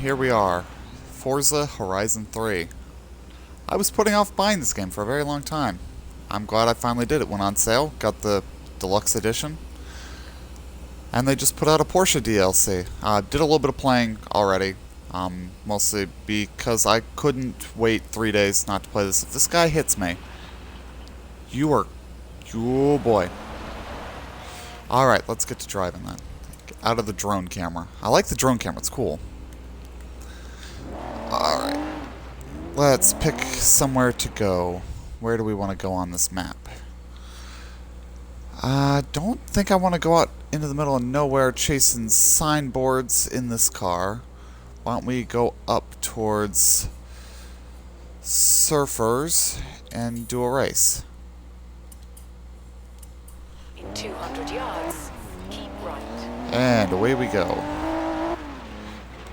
here we are. Forza Horizon 3. I was putting off buying this game for a very long time. I'm glad I finally did. It went on sale, got the deluxe edition, and they just put out a Porsche DLC. Did a little bit of playing already, mostly because I couldn't wait 3 days not to play this. If this guy hits me, oh boy. Alright, let's get to driving then. Get out of the drone camera. I like the drone camera, it's cool. Alright. Let's pick somewhere to go. Where do we want to go on this map? I don't think I want to go out into the middle of nowhere chasing signboards in this car. Why don't we go up towards surfers and do a race? In 200 yards, keep right. And away we go.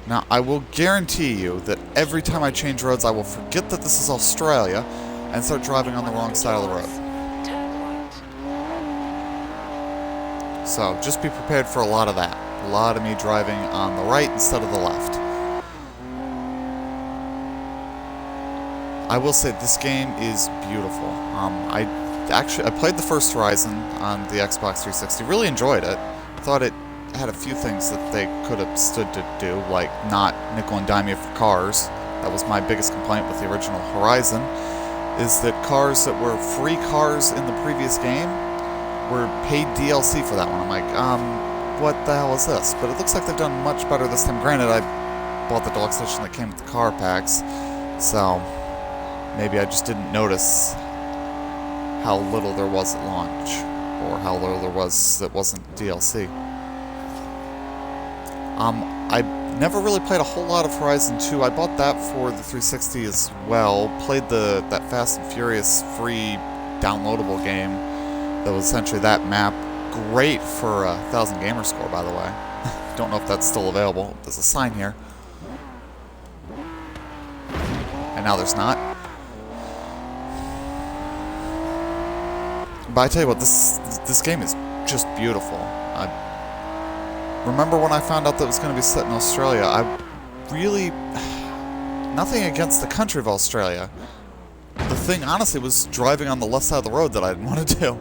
Now, I will guarantee you that every time I change roads, I will forget that this is Australia and start driving on the wrong side of the road. Turn right. So, just be prepared for a lot of that. A lot of me driving on the right instead of the left. I will say, this game is beautiful. I played the first Horizon on the Xbox 360, really enjoyed it. Thought it had a few things that they could have stood to do, like not nickel and dime you for cars. That was my biggest complaint with the original Horizon, is that cars that were free cars in the previous game were paid DLC for that one. I'm like, what the hell is this? But it looks like they've done much better this time. Granted, I bought the deluxe edition that came with the car packs, so maybe I just didn't notice how little there was at launch, or how little there was that wasn't DLC. I never really played a whole lot of Horizon 2. I bought that for the 360 as well. Played that Fast and Furious free downloadable game that was essentially that map. Great for a 1,000 gamer score, by the way. Don't know if that's still available. There's a sign here. And now there's not. But I tell you what, this game is just beautiful. Remember when I found out that it was going to be set in Australia, I really... Nothing against the country of Australia. The thing, honestly, was driving on the left side of the road that I didn't want to do.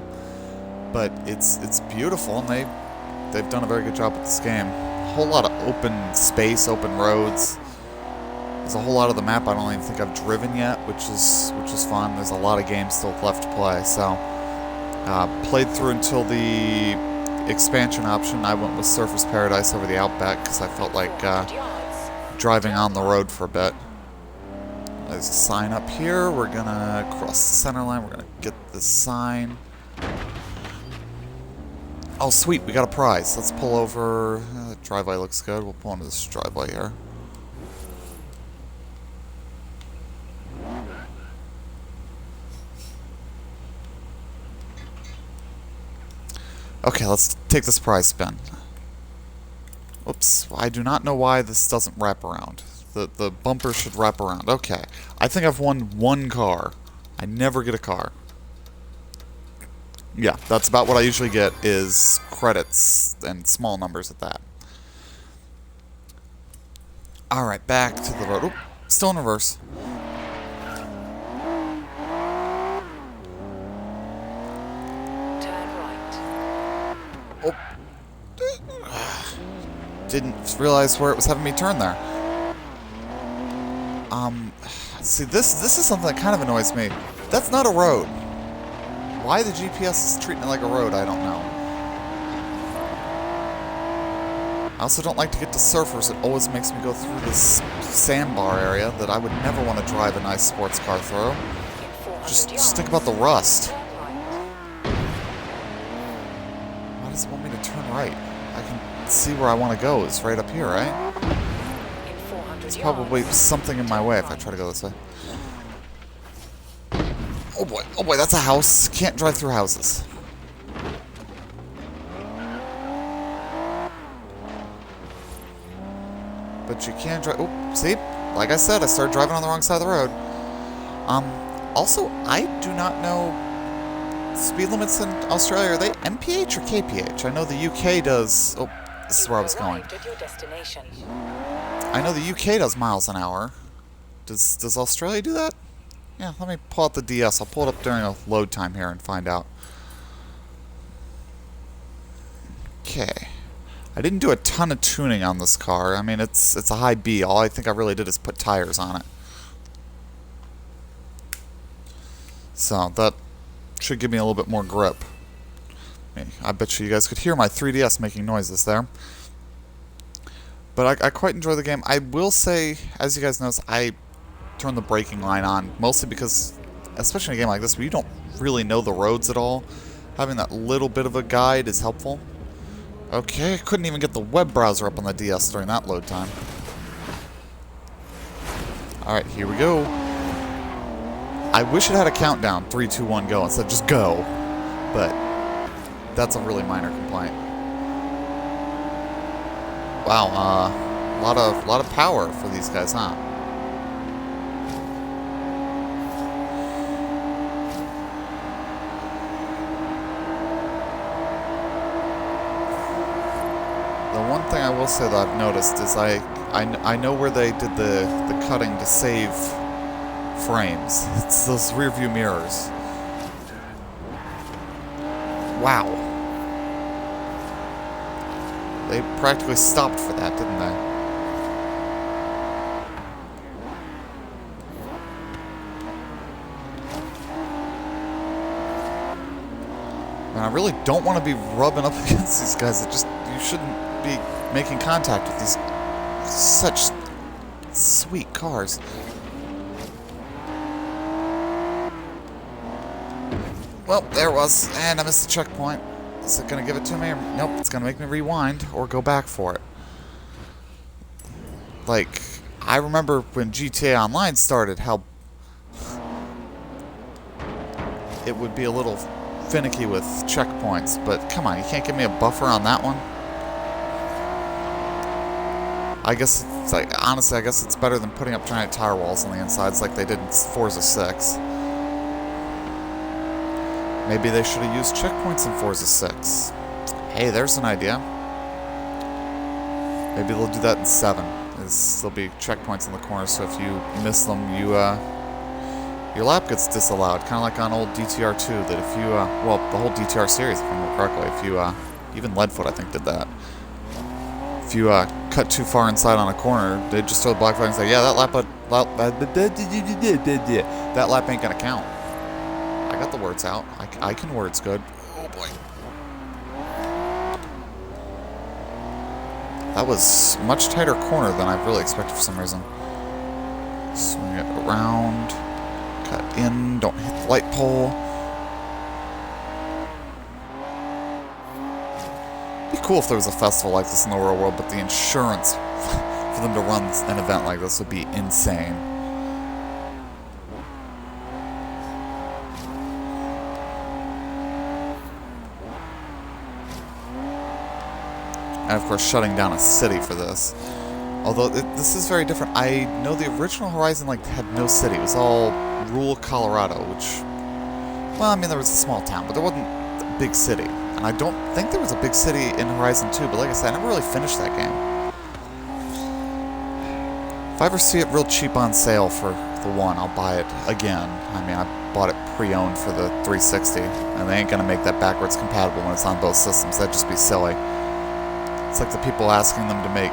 But it's beautiful, and they've done a very good job with this game. A whole lot of open space, open roads. There's a whole lot of the map I don't even think I've driven yet, which is fun. There's a lot of games still left to play, so... played through until the expansion option. I went with Surfer's Paradise over the Outback because I felt like driving on the road for a bit. There's a sign up here. We're gonna cross the center line. We're gonna get this sign. Oh, sweet. We got a prize. Let's pull over. The driveway looks good. We'll pull into this driveway here. Okay, let's take this prize spin. Oops, I do not know why this doesn't wrap around. The bumper should wrap around. Okay, I think I've won one car. I never get a car. Yeah, that's about what I usually get, is credits, and small numbers at that. Alright, back to the road. Oop, still in reverse. Didn't realize where it was having me turn there. See, this is something that kind of annoys me. That's not a road. Why the GPS is treating it like a road, I don't know. I also don't like to get to surfers. It always makes me go through this sandbar area that I would never want to drive a nice sports car through. Just think about the rust. Why does it want me to turn right? I can see where I want to go. It's right up here, right? There's probably something in my way if I try to go this way. Oh boy, that's a house. Can't drive through houses. But you can drive... Oh, see? Like I said, I started driving on the wrong side of the road. Also, I do not know... Speed limits in Australia, are they MPH or KPH? I know the UK does... Oh, this is where I was going. I know the UK does miles an hour. Does Australia do that? Yeah, let me pull out the DS. I'll pull it up during a load time here and find out. Okay. I didn't do a ton of tuning on this car. I mean, it's a high B. All I think I really did is put tires on it. So that should give me a little bit more grip. I bet you guys could hear my 3DS making noises there. But I quite enjoy the game. I will say, as you guys notice, I turn the braking line on, mostly because, especially in a game like this, where you don't really know the roads at all, having that little bit of a guide is helpful. Okay, I couldn't even get the web browser up on the DS during that load time. Alright, here we go. I wish it had a countdown, 3, 2, 1, go, instead of just go. But that's a really minor complaint. Wow, a lot of power for these guys, huh? The one thing I will say that I've noticed is I know where they did the cutting to save frames. It's those rear view mirrors. Wow. They practically stopped for that, didn't they? And I really don't want to be rubbing up against these guys. You shouldn't be making contact with these such sweet cars. Well, there it was, and I missed the checkpoint. Is it going to give it to me? Or, nope, it's going to make me rewind or go back for it. Like, I remember when GTA Online started, how it would be a little finicky with checkpoints, but come on, you can't give me a buffer on that one? I guess it's like, honestly, I guess it's better than putting up giant tire walls on the insides like they did in Forza 6. Maybe they should have used checkpoints in Forza 6. Hey, there's an idea. Maybe they'll do that in 7. There'll be checkpoints in the corner, so if you miss them, your lap gets disallowed. Kind of like on old DTR2, that if you, well, the whole DTR series, if I remember correctly, if you, even Leadfoot, I think, did that. If you, cut too far inside on a corner, they'd just throw the black flag and say, yeah, that lap ain't gonna count. I got the words out. I can words good. Oh boy. That was much tighter corner than I really expected for some reason. Swing it around. Cut in. Don't hit the light pole. It'd be cool if there was a festival like this in the real world, but the insurance for them to run an event like this would be insane. And of course, shutting down a city for this. Although this is very different. I know the original Horizon had no city. It was all rural Colorado, which, well, I mean, there was a small town, but there wasn't a big city. And I don't think there was a big city in Horizon 2, but like I said, I never really finished that game. If I ever see it real cheap on sale for the 1, I'll buy it again. I mean, I bought it pre-owned for the 360, and they ain't gonna make that backwards compatible when it's on both systems. That'd just be silly. It's like the people asking them to make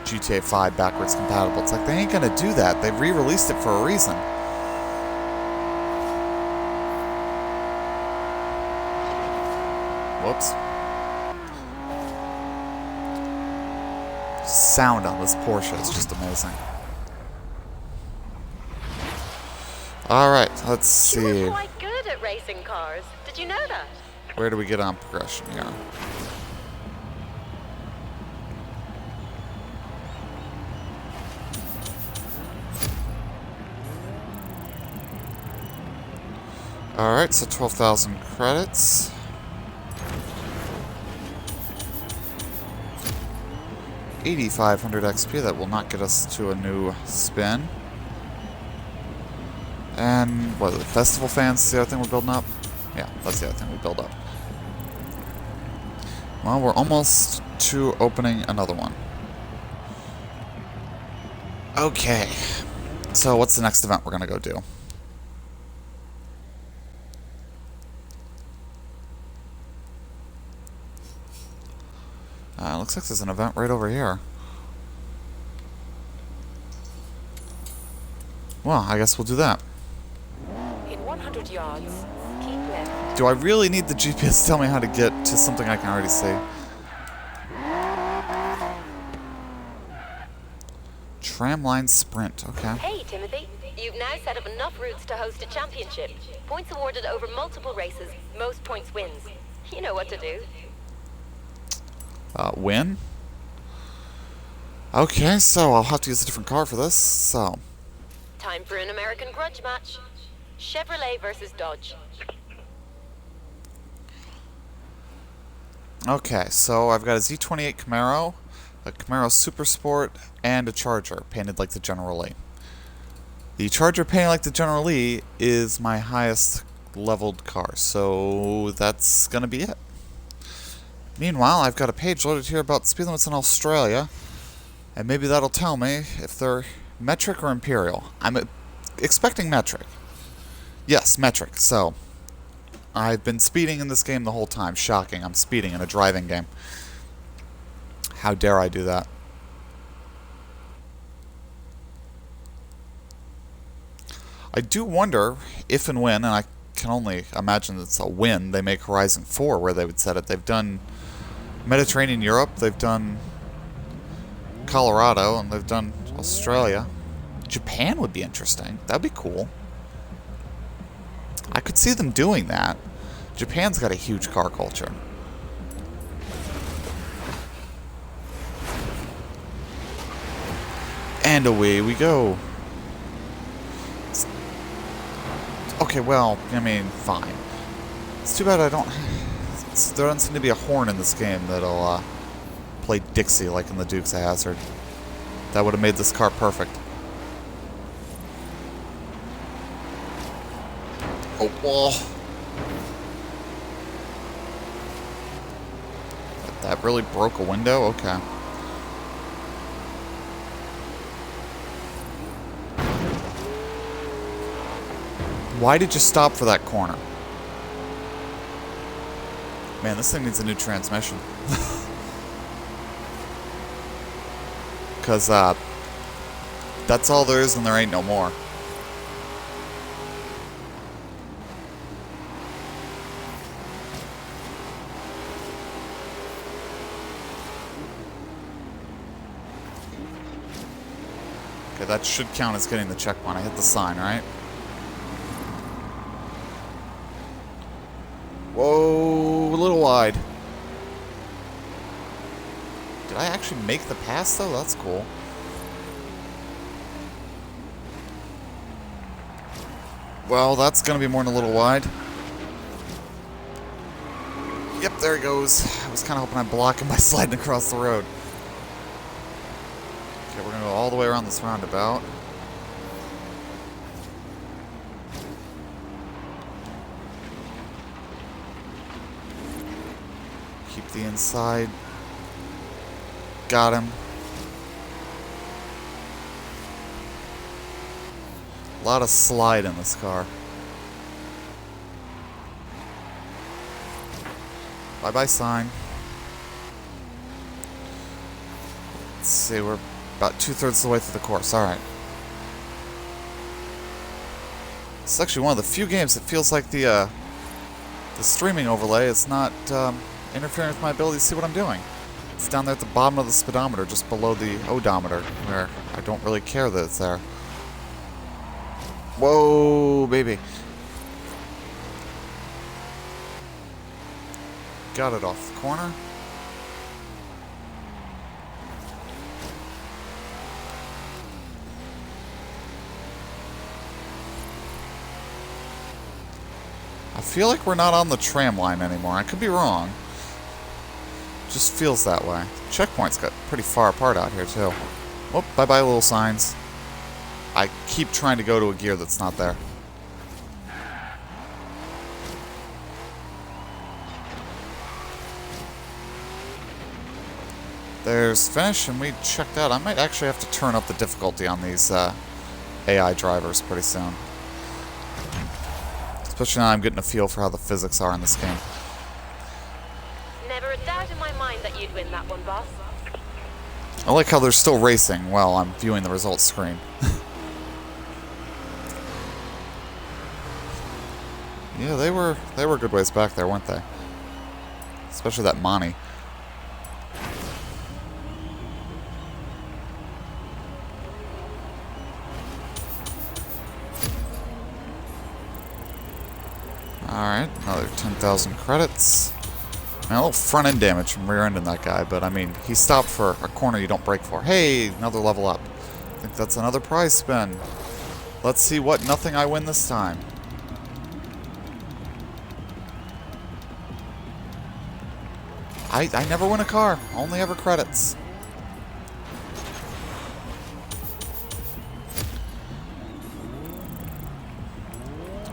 GTA 5 backwards compatible. It's like, they ain't gonna do that. They re-released it for a reason. Whoops. Sound on this Porsche is just amazing. Alright, let's see. You're quite good at racing cars. Did you know that? Where do we get on progression here? Alright, so 12,000 credits. $8,500 XP, that will not get us to a new spin. And, what, the festival fans, the other thing we're building up? Yeah, that's the other thing we build up. Well, we're almost to opening another one. Okay. So what's the next event we're going to go do? Looks like there's an event right over here. Well, I guess we'll do that. In 100 yards, keep left. Do I really need the GPS to tell me how to get to something I can already see? Tramline Sprint, okay. Hey, Timothy. You've now set up enough routes to host a championship. Points awarded over multiple races. Most points wins. You know what to do. Win? Okay, so I'll have to use a different car for this, so... Time for an American grudge match. Chevrolet versus Dodge. Okay, so I've got a Z28 Camaro, a Camaro Super Sport, and a Charger, painted like the General Lee. The Charger painted like the General Lee is my highest leveled car, so that's gonna be it. Meanwhile, I've got a page loaded here about speed limits in Australia, and maybe that'll tell me if they're metric or imperial. I'm expecting metric. Yes, metric, so... I've been speeding in this game the whole time. Shocking, I'm speeding in a driving game. How dare I do that? I do wonder if and when, and I can only imagine it's a when, they make Horizon 4 where they would set it. They've done Mediterranean Europe, they've done Colorado, and they've done Australia. Japan would be interesting. That'd be cool. I could see them doing that. Japan's got a huge car culture. And away we go. Okay, well, I mean, fine. It's too bad I don't... There doesn't seem to be a horn in this game that'll play Dixie like in the Dukes of Hazzard. That would have made this car perfect. Oh, wall. That really broke a window? Okay. Why did you stop for that corner? Man, this thing needs a new transmission. Because, that's all there is and there ain't no more. Okay, that should count as getting the checkpoint. I hit the sign, right? Whoa, a little wide. Did I actually make the pass, though? That's cool. Well, that's going to be more than a little wide. Yep, there he goes. I was kind of hoping I'd block him by sliding across the road. Okay, we're going to go all the way around this roundabout. Keep the inside. Got him. A lot of slide in this car. Bye-bye sign. Let's see, we're about 2/3 of the way through the course. Alright. It's actually one of the few games that feels like the streaming overlay is not interfering with my ability to see what I'm doing. It's down there at the bottom of the speedometer, just below the odometer, where I don't really care that it's there. Whoa, baby. Got it off the corner. I feel like we're not on the tram line anymore. I could be wrong. Just feels that way. Checkpoints got pretty far apart out here, too. Whoop, bye-bye little signs. I keep trying to go to a gear that's not there. There's finish, and we checked out. I might actually have to turn up the difficulty on these AI drivers pretty soon. Especially now I'm getting a feel for how the physics are in this game. Never a doubt in my mind that you'd win that one, boss. I like how they're still racing while I'm viewing the results screen. Yeah, they were a good ways back there, weren't they? Especially that Monty. Alright, another 10,000 credits. Man, a little front-end damage from rear-ending that guy, but I mean, he stopped for a corner you don't brake for. Hey, another level up. I think that's another prize spin. Let's see what nothing I win this time. I never win a car, only ever credits.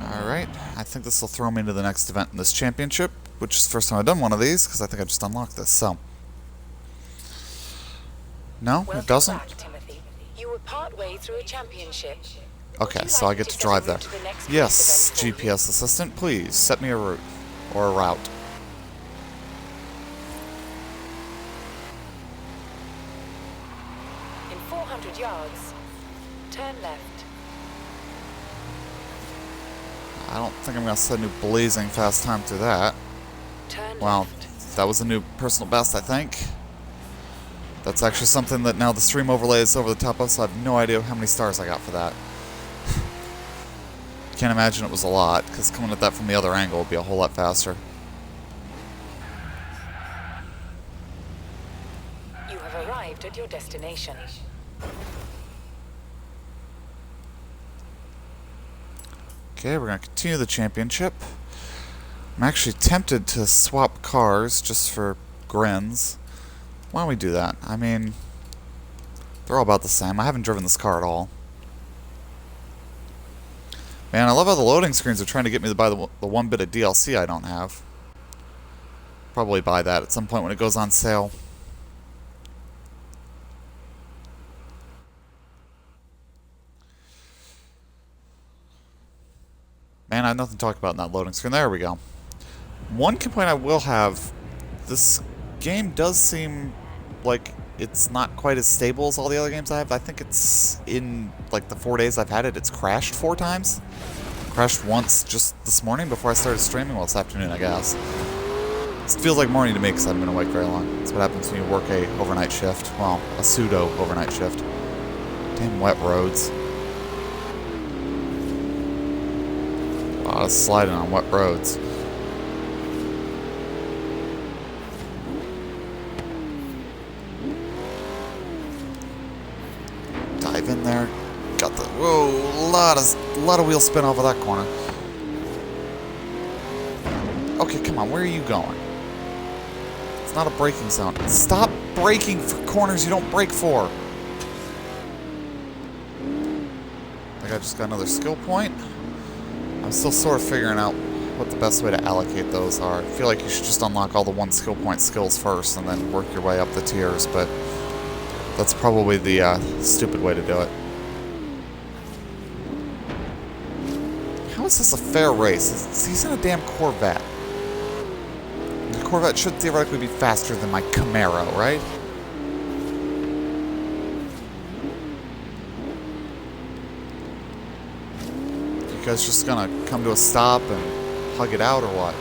Alright, I think this will throw me into the next event in this championship, which is the first time I've done one of these, because I think I just unlocked this, so. No, it doesn't? Welcome back, Timothy. You were partway through a championship. Okay, so I get to drive there. Yes, GPS assistant, please, set me a route, or a route. In 400 yards, turn left. I don't think I'm going to set a new blazing fast time through that. Turn Wow, left. that was a new personal best, I think. That's actually something that now the stream overlay is over the top of, so I have no idea how many stars I got for that. Can't imagine it was a lot, because coming at that from the other angle would be a whole lot faster. You have arrived at your destination. Okay, we're going to continue the championship. I'm actually tempted to swap cars just for grins. Why don't we do that? I mean, they're all about the same. I haven't driven this car at all. Man, I love how the loading screens are trying to get me to buy the one bit of DLC I don't have. Probably buy that at some point when it goes on sale. Man, I have nothing to talk about in that loading screen. There we go. One complaint I will have, this game does seem like it's not quite as stable as all the other games I have. I think it's in, like, the 4 days I've had it, it's crashed 4 times. Crashed once just this morning before I started streaming. Well, this afternoon, I guess. It feels like morning to me because I haven't been awake very long. That's what happens when you work a overnight shift. Well, a pseudo overnight shift. Damn wet roads. A lot of sliding on wet roads. Dive in there. Got the whoa, a lot of wheel spin off of that corner. Okay, come on, where are you going? It's not a braking zone. Stop braking for corners you don't brake for. I think I just got another skill point. I'm still sort of figuring out what the best way to allocate those are. I feel like you should just unlock all the 1 skill point skills first and then work your way up the tiers, but that's probably the stupid way to do it. How is this a fair race? He's in a damn Corvette. The Corvette should theoretically be faster than my Camaro, right? You guys just gonna come to a stop and hug it out or what?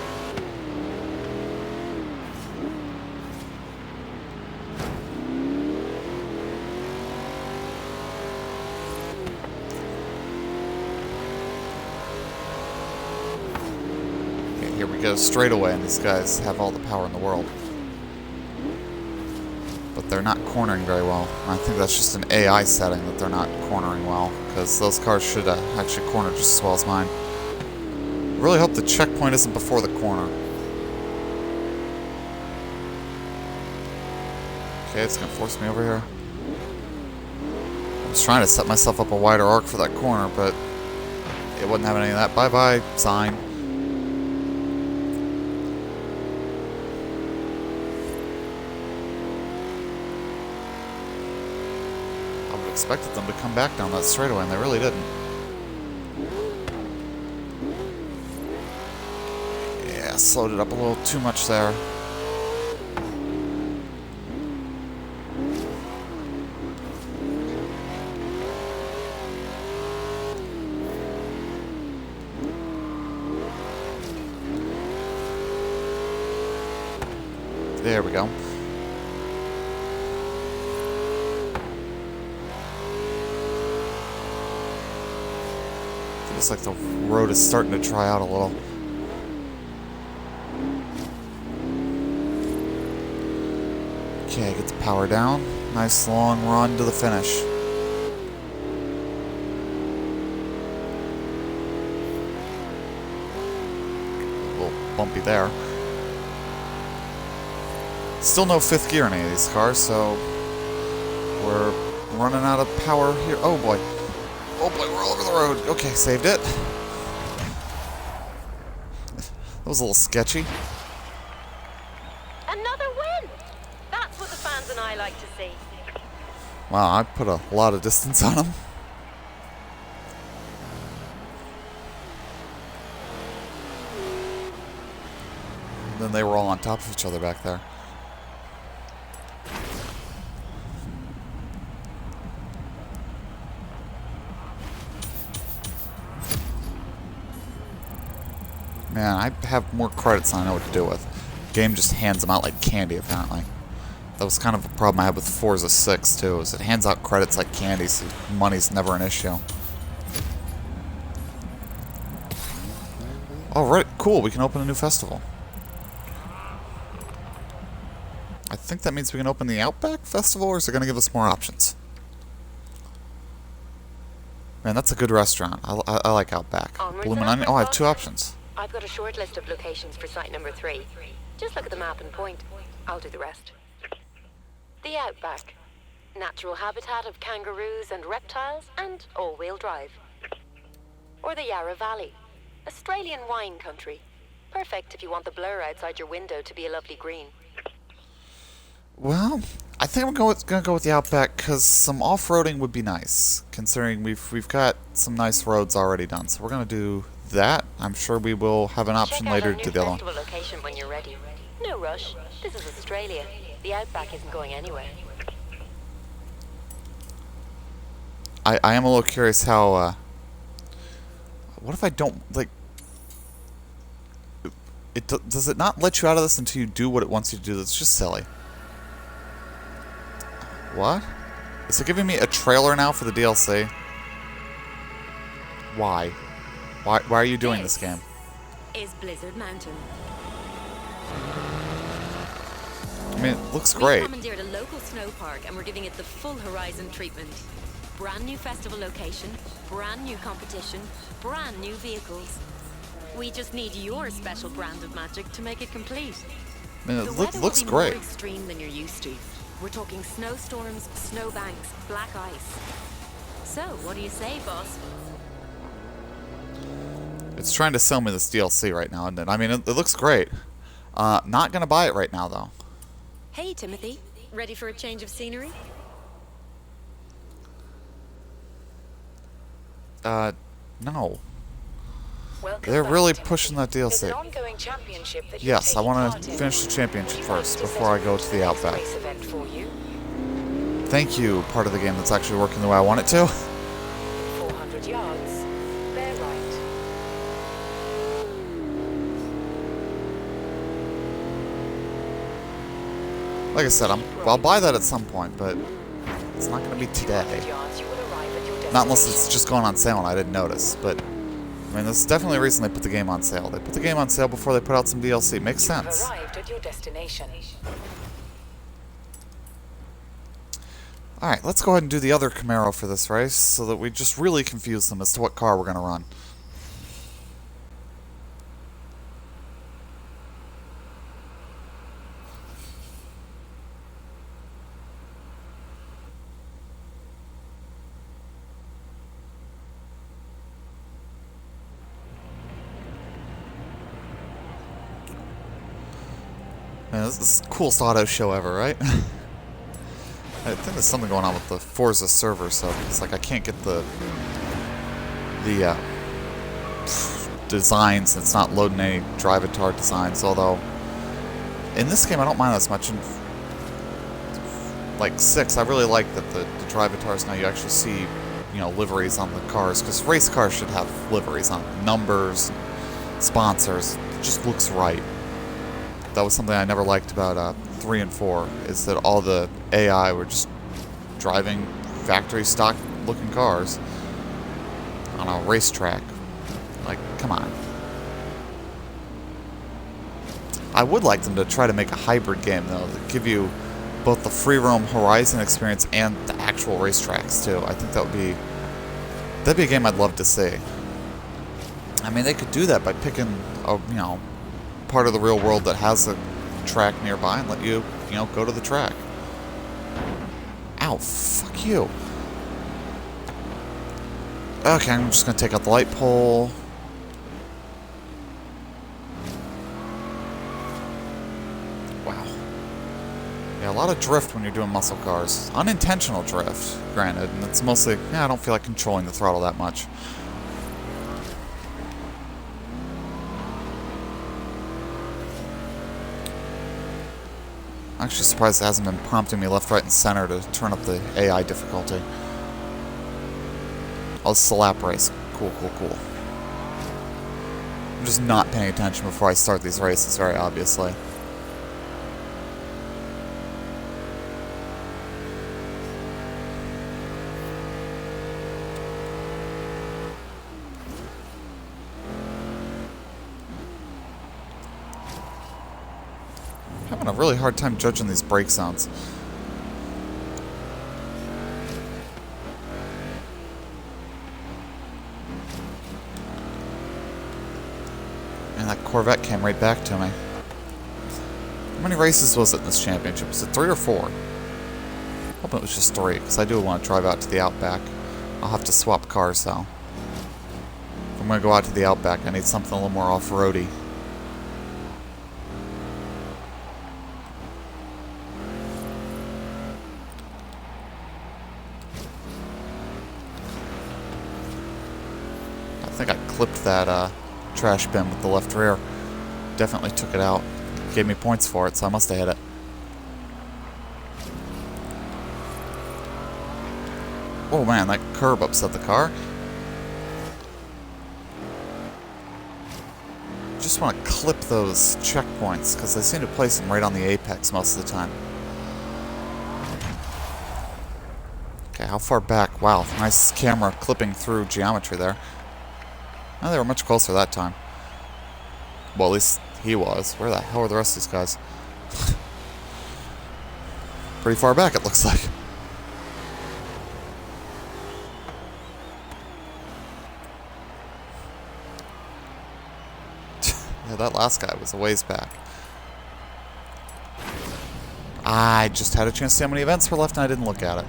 Okay, here we go, straight away, and these guys have all the power in the world. But they're not cornering very well. And I think that's just an AI setting that they're not cornering well, because those cars should actually corner just as well as mine. I really hope the checkpoint isn't before the corner. Okay, it's going to force me over here. I was trying to set myself up a wider arc for that corner, but it wouldn't have any of that. Bye-bye, sign. expected them to come back down that straightaway, and they really didn't. Yeah, slowed it up a little too much there. There we go. Feels like the road is starting to dry out a little. Okay, get the power down. Nice long run to the finish. A little bumpy there. Still no fifth gear in any of these cars, so we're running out of power here. Oh boy. Oh boy, we're all over the road. Okay, saved it. That was a little sketchy. Another win! That's what the fans and I like to see. Wow, I put a lot of distance on them. Then they were all on top of each other back there. Man, I have more credits than I know what to do with. The game just hands them out like candy, apparently. That was kind of a problem I had with Forza 6, too, is it hands out credits like candy, so money's never an issue. Alright, cool, we can open a new festival. I think that means we can open the Outback Festival, or is it going to give us more options? Man, that's a good restaurant. I like Outback. Bloomin' Onion. Oh, I have 2 options. I've got a short list of locations for site number 3. Just look at the map and point. I'll do the rest. The Outback. Natural habitat of kangaroos and reptiles and all-wheel drive. Or the Yarra Valley. Australian wine country. Perfect if you want the blur outside your window to be a lovely green. Well, I think I'm going to go with the Outback because some off-roading would be nice, considering we've got some nice roads already done. So we're going to do that. I'm sure we will have an option later to do the other one. Check out our new festival location when you're ready. No rush. This is Australia. The Outback isn't going anywhere. I am a little curious how. What if I don't like? Does it not let you out of this until you do what it wants you to do? That's just silly. What? Is it giving me a trailer now for the DLC? Why? Why are you doing this game? Is Blizzard Mountain. I mean, it looks We great. commandeered a local snow park and we're giving it the full Horizon treatment. Brand new festival location, brand new competition, brand new vehicles. We just need your special brand of magic to make it complete. I mean, The it weather looks will be great. more extreme than you're used to. We're talking snowstorms, snowbanks, black ice. So, what do you say, boss? It's trying to sell me this DLC right now, and I mean, it looks great. Not gonna buy it right now, though. Hey, Timothy. Ready for a change of scenery? No. Welcome They're back, really Timothy. pushing that There's an DLC. ongoing championship that Yes, I you're want taking to part in. finish the championship Would you first like to before I let go us to the know Outback. race event for you? Thank you, part of the game that's actually working the way I want it to. 400 yards. Bear right. Like I said, I'll buy that at some point, but it's not going to be 200 today. yards, you will arrive at your destination. Not unless it's just going on sale and I didn't notice. But I mean, this is definitely a reason they put the game on sale. They put the game on sale before they put out some DLC. Makes You have sense. arrived at your destination. Alright, let's go ahead and do the other Camaro for this race so that we just really confuse them as to what car we're going to run. Man, this is the coolest auto show ever, right? I think there's something going on with the Forza server, so it's like I can't get the designs. It's not loading any Drivatar designs, although in this game I don't mind as much. In like 6, I really like that the Drivatars now you actually see, you know, liveries on the cars, because race cars should have liveries on them. Numbers, sponsors. It just looks right. That was something I never liked about 3 and 4, is that all the AI were just driving factory stock looking cars on a racetrack. Like, come on. I would like them to try to make a hybrid game, though, that give you both the free roam Horizon experience and the actual racetracks, too. I think that'd be a game I'd love to see. I mean, they could do that by picking a, you know, part of the real world that has a track nearby and let you, you know, go to the track. Ow, fuck you. Okay, I'm just gonna take out the light pole. Wow. Yeah, a lot of drift when you're doing muscle cars. Unintentional drift, granted, and it's mostly, yeah, I don't feel like controlling the throttle that much. I'm actually surprised it hasn't been prompting me left, right, and center to turn up the AI difficulty. Oh, it's a lap race. Cool, cool, cool. I'm just not paying attention before I start these races, very obviously. I'm having a really hard time judging these brake zones. And that Corvette came right back to me. How many races was it in this championship? Was it 3 or 4? I hope it was just 3, because I do want to drive out to the Outback. I'll have to swap cars, though. If I'm going to go out to the Outback, I need something a little more off-roady. I think I clipped that trash bin with the left rear. Definitely took it out. Gave me points for it, so I must have hit it. Oh man, that curb upset the car. Just want to clip those checkpoints, because they seem to place them right on the apex most of the time. Okay, how far back? Wow, nice camera clipping through geometry there. Oh, they were much closer that time. Well, at least he was. Where the hell are the rest of these guys? Pretty far back, it looks like. Yeah, that last guy was a ways back. I just had a chance to see how many events were left and I didn't look at it.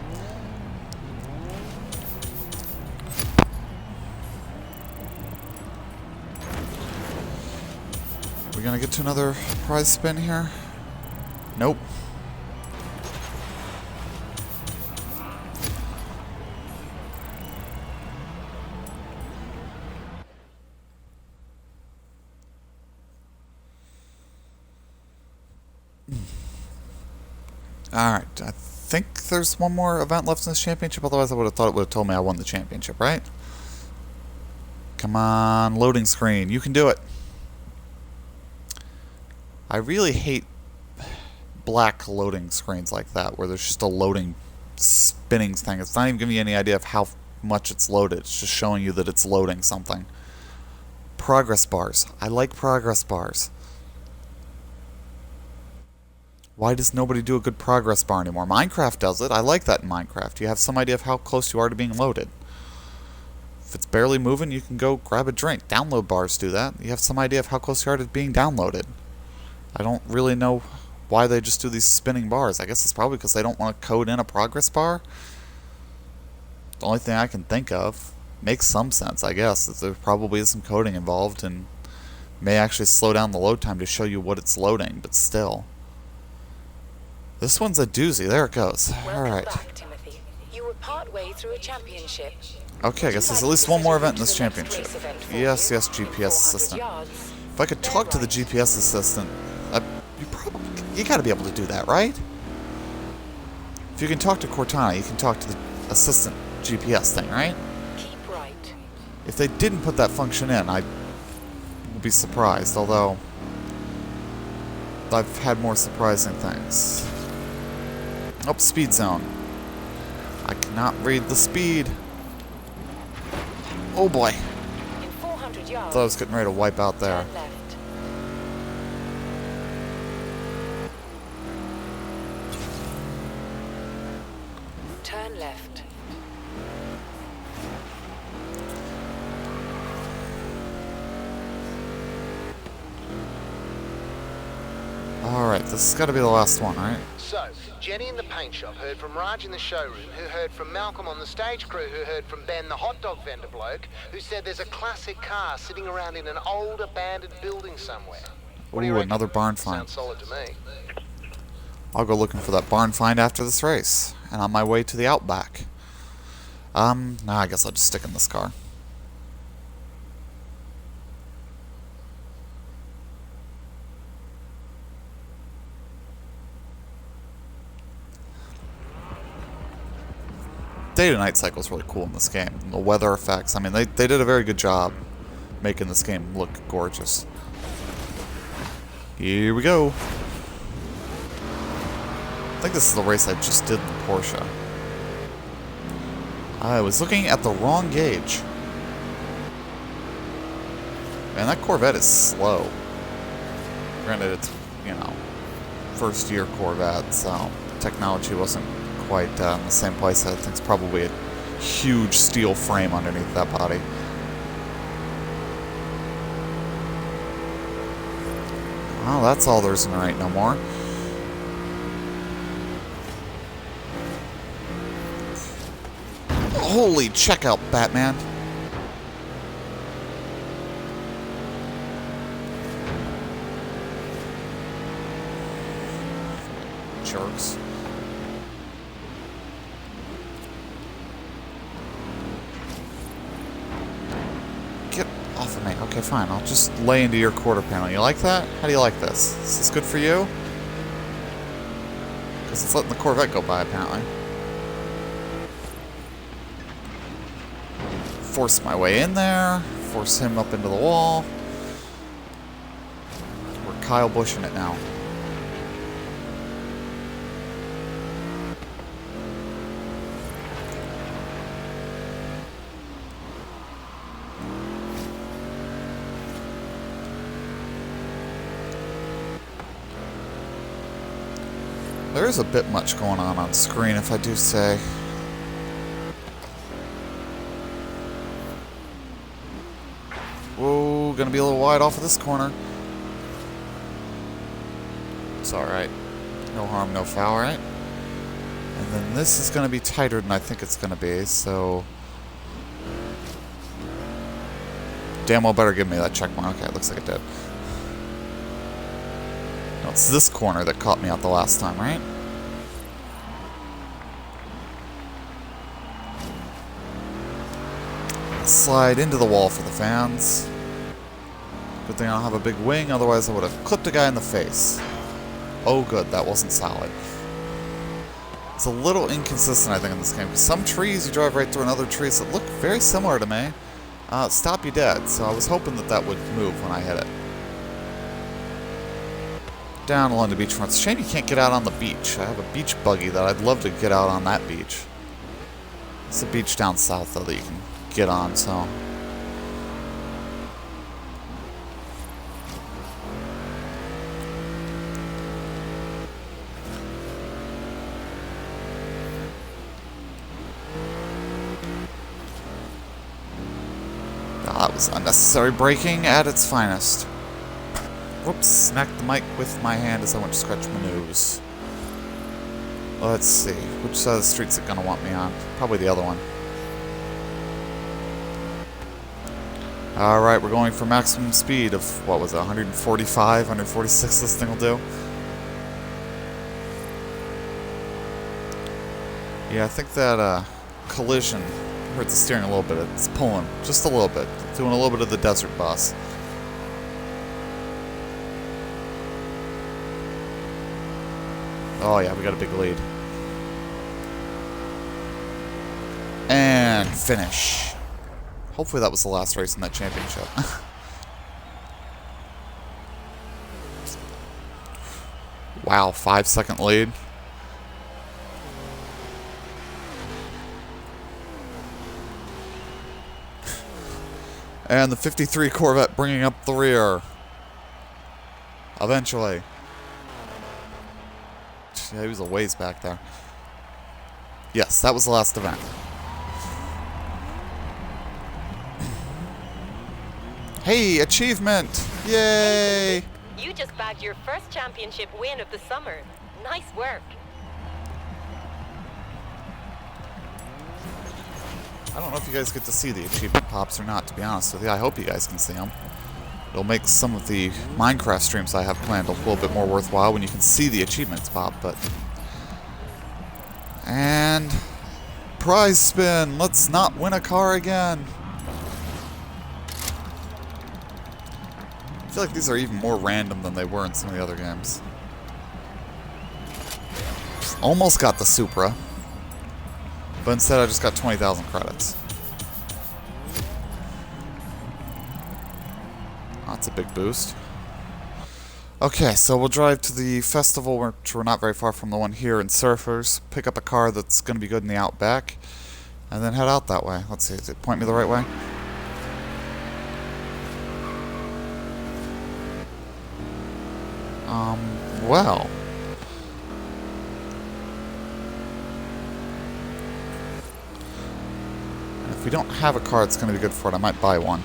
We gonna get to another prize spin here? Nope. Alright, I think there's one more event left in this championship, otherwise I would have thought it would have told me I won the championship, right? Come on, loading screen, you can do it. I really hate black loading screens like that, where there's just a loading spinning thing. It's not even giving you any idea of how much it's loaded. It's just showing you that it's loading something. Progress bars. I like progress bars. Why does nobody do a good progress bar anymore? Minecraft does it. I like that in Minecraft. You have some idea of how close you are to being loaded. If it's barely moving, you can go grab a drink. Download bars do that. You have some idea of how close you are to being downloaded. I don't really know why they just do these spinning bars. I guess it's probably because they don't want to code in a progress bar. The only thing I can think of. Makes some sense, I guess. That there probably is some coding involved and may actually slow down the load time to show you what it's loading, but still. This one's a doozy. There it goes. Welcome Alright. back, Timothy. You were partway through a championship. Okay, I guess there's at least one more event in this championship. Yes, yes, GPS assistant. If I could talk to the GPS assistant, you gotta be able to do that, right? If you can talk to Cortana, you can talk to the assistant GPS thing, right? Keep right. If they didn't put that function in, I would be surprised, although I've had more surprising things. Oh, speed zone. I cannot read the speed. Oh boy. In 400 yards. Thought I was getting ready to wipe out there. Turn left. Turn left. Alright, this has got to be the last one, right? So, Jenny in the paint shop heard from Raj in the showroom, who heard from Malcolm on the stage crew, who heard from Ben, the hot dog vendor bloke, who said there's a classic car sitting around in an old abandoned building somewhere. What do you Ooh, reckon? another barn find. Sounds solid to me. I'll go looking for that barn find after this race. And on my way to the Outback. Nah, I guess I'll just stick in this car. Day-to-night cycle is really cool in this game. The weather effects, I mean, they did a very good job making this game look gorgeous. Here we go. I think this is the race I just did in the Porsche. I was looking at the wrong gauge. Man, that Corvette is slow. Granted, it's, you know, first year Corvette, so technology wasn't quite in the same place. I think it's probably a huge steel frame underneath that body. Well, that's all there isn't right no more. Holy checkout, Batman. Jerks. Get off of me. Okay, fine. I'll just lay into your quarter panel. You like that? How do you like this? Is this good for you? Because it's letting the Corvette go by, apparently. Force my way in there. Force him up into the wall. We're Kyle Bushing it now. There is a bit much going on screen, if I do say. Whoa, gonna be a little wide off of this corner. It's alright. No harm, no foul, right? And then this is gonna be tighter than I think it's gonna be, so... Damn well better give me that check mark. Okay, it looks like it did. No, it's this corner that caught me out the last time, right? Slide into the wall for the fans. Good thing I don't have a big wing, otherwise I would have clipped a guy in the face. Oh good, that wasn't solid. It's a little inconsistent, I think, in this game. Some trees you drive right through, and other trees that look very similar to me stop you dead, so I was hoping that that would move when I hit it. Down along the beachfront. It's a shame you can't get out on the beach. I have a beach buggy that I'd love to get out on that beach. It's a beach down south, though, that you can get on, so... That was unnecessary braking at its finest. Whoops, smacked the mic with my hand as I went to scratch my nose. Let's see, which side of the street's it gonna want me on? Probably the other one. Alright, we're going for maximum speed of, what was it, 145, 146 this thing will do? Yeah, I think that collision hurt the steering a little bit. It's pulling just a little bit. Doing a little bit of the desert bus. Oh yeah, we got a big lead. And finish. Hopefully that was the last race in that championship. Wow, 5-second lead. And the 53 Corvette bringing up the rear. Eventually. Yeah, he was a ways back there. Yes, that was the last event. Hey, achievement! Yay! You just bagged your first championship win of the summer. Nice work. I don't know if you guys get to see the achievement pops or not, to be honest with you. I hope you guys can see them. It'll make some of the Minecraft streams I have planned a little bit more worthwhile when you can see the achievements pop, but... And... prize spin! Let's not win a car again! I feel like these are even more random than they were in some of the other games. Almost got the Supra. But instead I just got 20,000 credits. That's a big boost. Okay, so we'll drive to the festival, which we're not very far from the one here in Surfers. Pick up a car that's going to be good in the Outback. And then head out that way. Let's see, does it point me the right way? Well... if we don't have a car that's going to be good for it, I might buy one.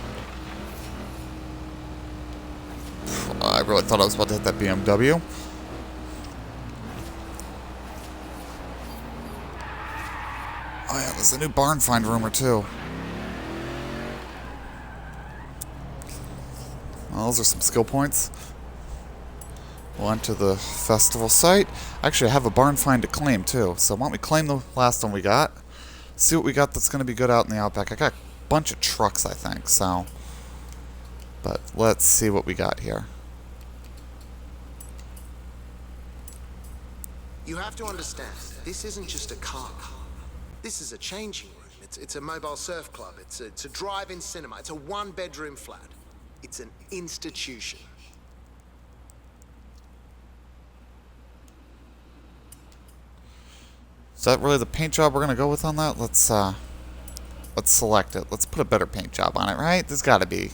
I really thought I was about to hit that BMW. Oh yeah, there's a new barn find rumor too. Well, those are some skill points. We'll enter the festival site. Actually, I have a barn find to claim too, so why don't we claim the last one we got? See what we got that's going to be good out in the Outback. I got a bunch of trucks, I think, so... But let's see what we got here. You have to understand, this isn't just a car. This is a changing room. It's a mobile surf club. It's a drive-in cinema. It's a one-bedroom flat. It's an institution. Is that really the paint job we're going to go with on that? Let's select it. Let's put a better paint job on it, right? There's got to be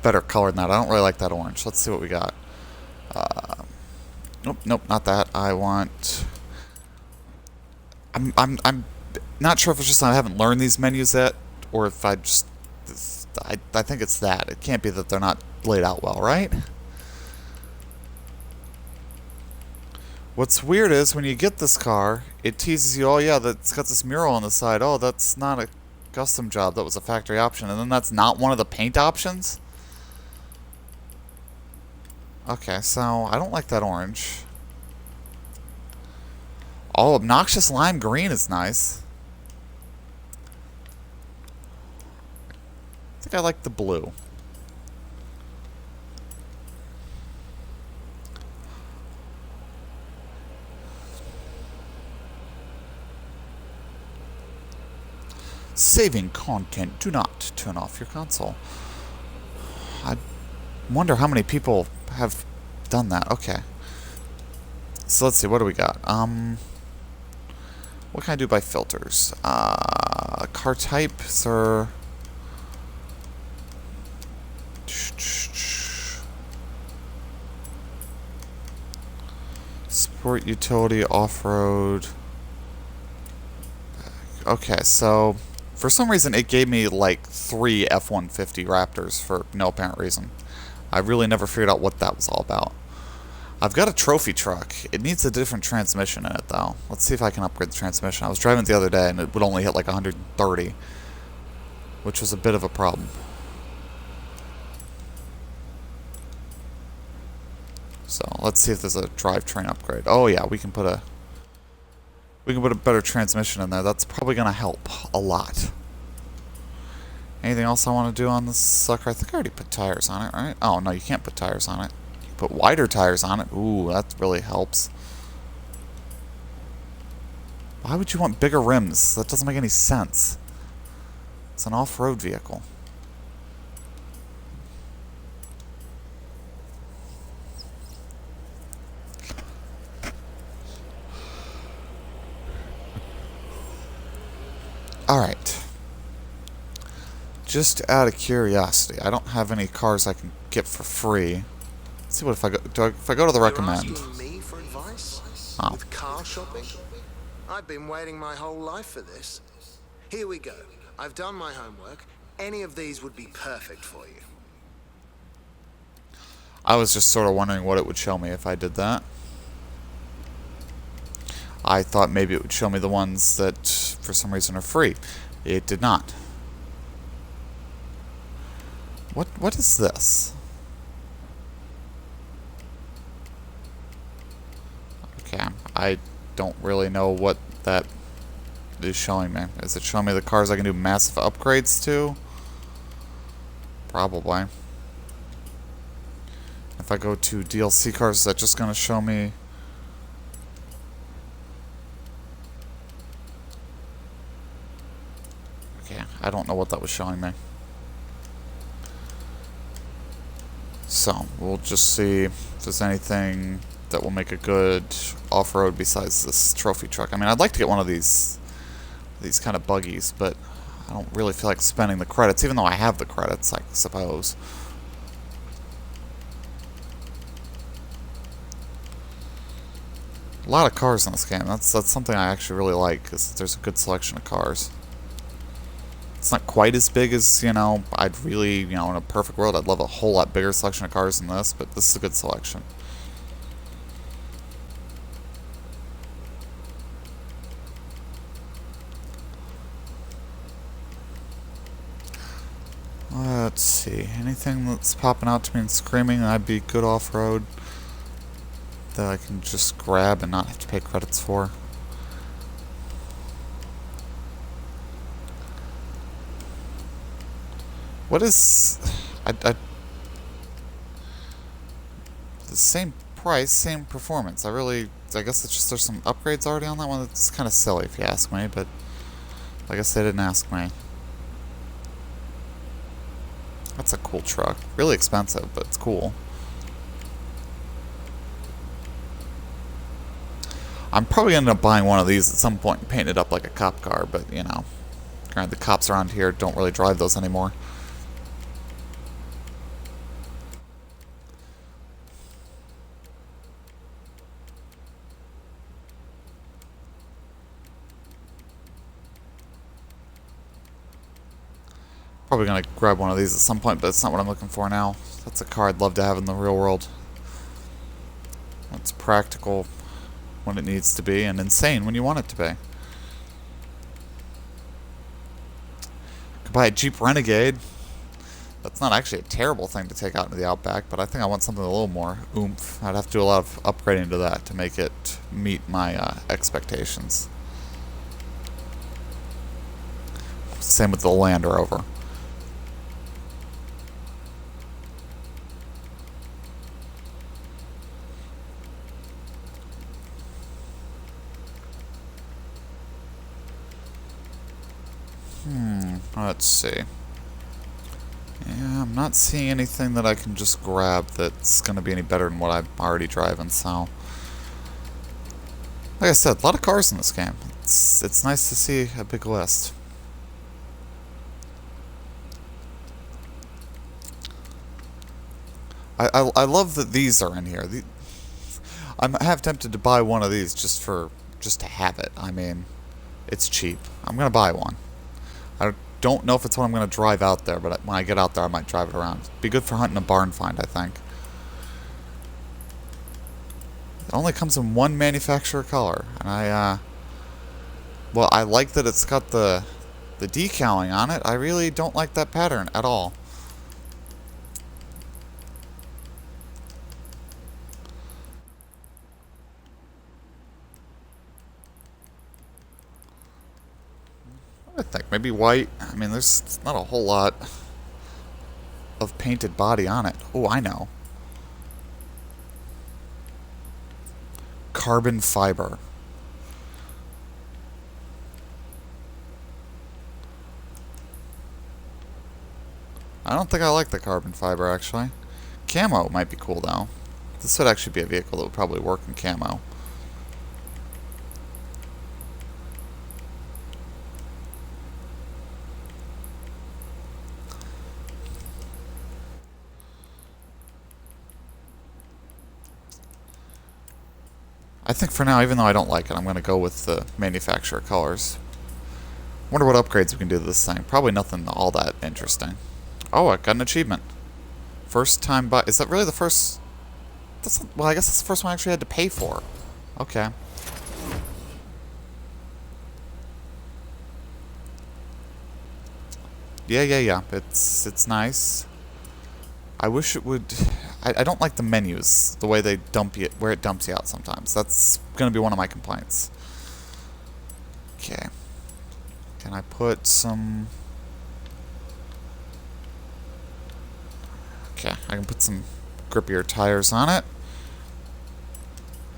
better color than that. I don't really like that orange. Let's see what we got. Nope, not that. I want... I'm not sure if it's just I haven't learned these menus yet, or if I just... I think it's that. It can't be that they're not laid out well, right? What's weird is when you get this car, it teases you, oh yeah, that's got this mural on the side. Oh, that's not a custom job. That was a factory option. And then that's not one of the paint options? Okay, so I don't like that orange. Oh, obnoxious lime green is nice. I think I like the blue. Saving content. Do not turn off your console. I wonder how many people have done that. Okay. So let's see. What do we got? What can I do by filters? Car type, sir. Sport, utility, off-road. Okay, so for some reason it gave me like 3 F-150 Raptors for no apparent reason. I really never figured out what that was all about. I've got a trophy truck. It needs a different transmission in it though. Let's see if I can upgrade the transmission. I was driving it the other day and it would only hit like 130, which was a bit of a problem. So let's see if there's a drivetrain upgrade. Oh yeah, we can We can put a better transmission in there. That's probably going to help a lot. Anything else I want to do on this sucker? I think I already put tires on it, right? Oh, no, you can't put tires on it. You put wider tires on it. Ooh, that really helps. Why would you want bigger rims? That doesn't make any sense. It's an off-road vehicle. Alright. Just out of curiosity, I don't have any cars I can get for free. Let's see what if I go. If I go to the recommend. You're asking me for advice? Oh. With car shopping? I've been waiting my whole life for this. Here we go. I've done my homework. Any of these would be perfect for you. I was just sort of wondering what it would show me if I did that. I thought maybe it would show me the ones that, for some reason, are free. It did not. What is this? Okay, I don't really know what that is showing me. Is it showing me the cars I can do massive upgrades to? Probably. If I go to DLC cars, is that just going to show me... Okay, I don't know what that was showing me. So, we'll just see if there's anything that will make a good off-road besides this trophy truck. I mean, I'd like to get one of these kind of buggies, but I don't really feel like spending the credits, even though I have the credits, I suppose. A lot of cars in this game. That's something I actually really like, is that there's a good selection of cars. It's not quite as big as, you know, I'd really, you know, in a perfect world, I'd love a whole lot bigger selection of cars than this, but this is a good selection. Let's see. Anything that's popping out to me and screaming I'd be good off-road that I can just grab and not have to pay credits for? What is... the same price, same performance. I guess it's just there's some upgrades already on that one. It's kind of silly if you ask me, but I guess they didn't ask me. That's a cool truck. Really expensive, but it's cool. I'm probably going to end up buying one of these at some point and paint it up like a cop car, but, you know, granted, the cops around here don't really drive those anymore. Probably going to grab one of these at some point, but it's not what I'm looking for now. That's a car I'd love to have in the real world. It's practical when it needs to be, and insane when you want it to be. Could buy a Jeep Renegade. That's not actually a terrible thing to take out into the Outback, but I think I want something a little more oomph. I'd have to do a lot of upgrading to that to make it meet my expectations. Same with the Land Rover. Let's see. Yeah, I'm not seeing anything that I can just grab that's going to be any better than what I'm already driving, so... Like I said, a lot of cars in this game. It's nice to see a big list. I love that these are in here. I'm half tempted to buy one of these just to have it. I mean, it's cheap. I'm going to buy one. I don't know if it's what I'm going to drive out there, but when I get out there, I might drive it around. Be good for hunting a barn find, I think. It only comes in one manufacturer color, and well, I like that it's got the decaling on it. I really don't like that pattern at all. I think maybe white. I mean, there's not a whole lot of painted body on it. Oh, I know. Carbon fiber. I don't think I like the carbon fiber, actually. Camo might be cool, though. This would actually be a vehicle that would probably work in camo. I think for now, even though I don't like it, I'm going to go with the manufacturer colors. Wonder what upgrades we can do to this thing. Probably nothing all that interesting. Oh, I got an achievement. First time buy. Is that really the first? Well, I guess that's the first one I actually had to pay for. Okay. Yeah. It's nice. I wish it would. I don't like the menus, the way they dump you, where it dumps you out sometimes. That's gonna be one of my complaints. Okay. Can I put some? Okay, I can put some grippier tires on it.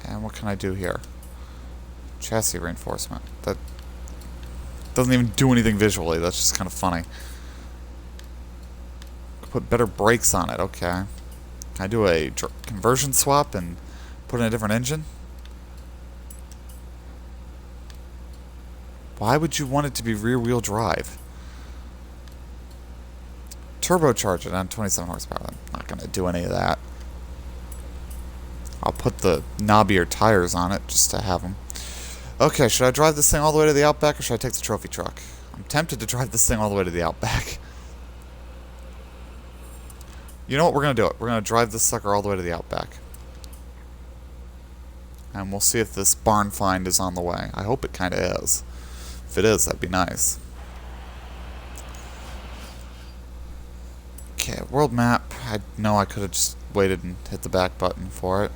And what can I do here? Chassis reinforcement. That doesn't even do anything visually. That's just kind of funny. Put better brakes on it. Okay. Can I do a conversion swap and put in a different engine? Why would you want it to be rear-wheel drive? Turbocharge it on 27 horsepower. I'm not going to do any of that. I'll put the knobbier tires on it just to have them. Okay, should I drive this thing all the way to the Outback, or should I take the trophy truck? I'm tempted to drive this thing all the way to the Outback. You know what? We're going to do it. We're going to drive this sucker all the way to the Outback. And we'll see if this barn find is on the way. I hope it kind of is. If it is, that'd be nice. Okay, world map. I know I could have just waited and hit the back button for it.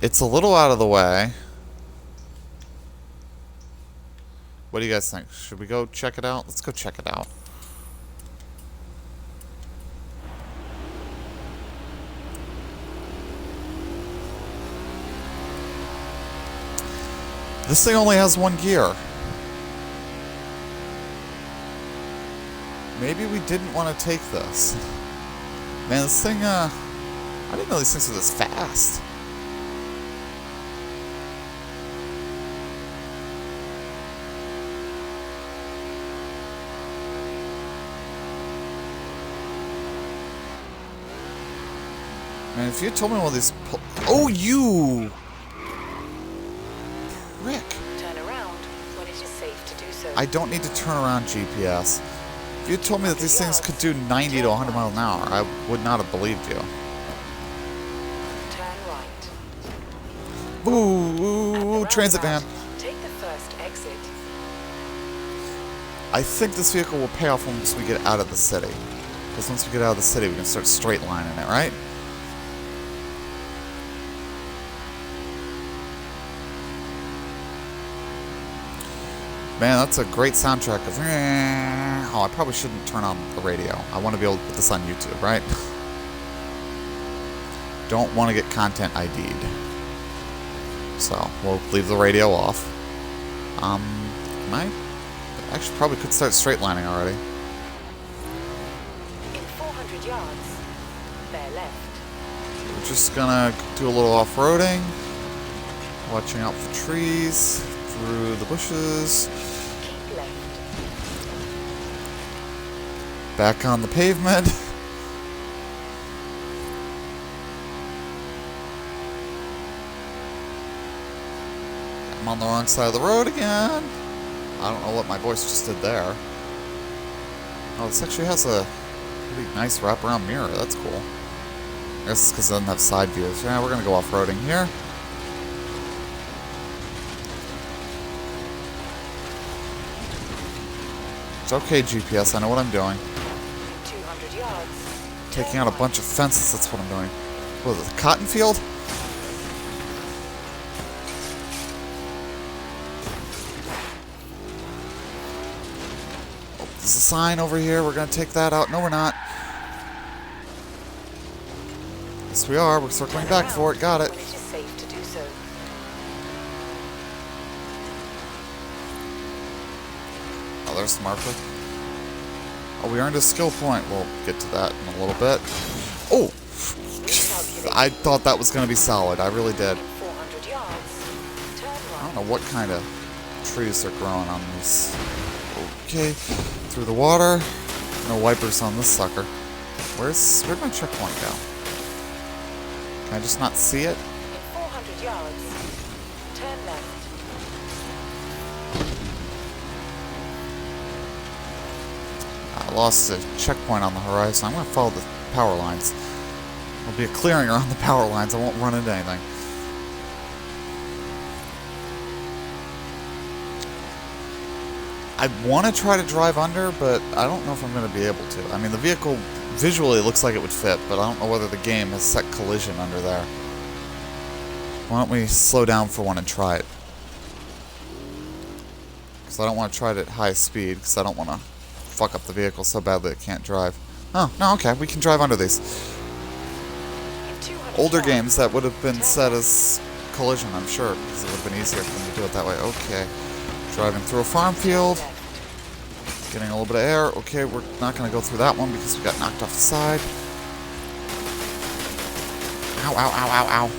It's a little out of the way. What do you guys think? Should we go check it out? Let's go check it out. This thing only has one gear. Maybe we didn't want to take this. Man, this thing, I didn't know these things were this fast. Man, if you had told me all these... Oh, you! Rick. Turn around when it is safe to do so. I don't need to turn around GPS. If you had told me that these things could do 90 to 100 miles an hour, I would not have believed you. Turn right. Ooh, transit van. Take the first exit. I think this vehicle will pay off once we get out of the city. Because once we get out of the city, we can start straight lining it, right? Man, that's a great soundtrack of... Oh, I probably shouldn't turn on the radio. I want to be able to put this on YouTube, right? Don't want to get content ID'd. So, we'll leave the radio off. I actually probably could start straight lining already. In 400 yards, bear left. We're just gonna do a little off-roading. Watching out for trees. Through the bushes. Keep left. Back on the pavement. I'm on the wrong side of the road again. I don't know what my voice just did there. Oh, this actually has a pretty nice wraparound mirror. That's cool. I guess it's because it doesn't have side views. Yeah, we're going to go off-roading here. It's okay, GPS. I know what I'm doing. 200 yards. Taking out a bunch of fences. That's what I'm doing. What is it, a cotton field? There's a sign over here. We're going to take that out. No, we're not. Yes, we are. We're circling back for it. Got it. When it is safe to do so. Oh, there's the marker. Oh, we earned a skill point. We'll get to that in a little bit. Oh! I thought that was going to be solid. I really did. 400 yards. Turn I right. don't know what kind of trees are growing on these. Okay. Through the water. No wipers on this sucker. Where'd my checkpoint go? Can I just not see it? In 400 yards. Turn left. I lost a checkpoint on the horizon. I'm going to follow the power lines. There'll be a clearing around the power lines. I won't run into anything. I want to try to drive under, but I don't know if I'm going to be able to. I mean, the vehicle visually looks like it would fit, but I don't know whether the game has set collision under there. Why don't we slow down for one and try it? Because I don't want to try it at high speed, because I don't want to fuck up the vehicle so badly it can't drive. Oh, no, okay, we can drive under these. Older games, that would have been set as collision, I'm sure, because it would have been easier for them to do it that way. Okay, driving through a farm field. Getting a little bit of air. Okay, we're not going to go through that one because we got knocked off the side. Ow, ow, ow, ow, ow.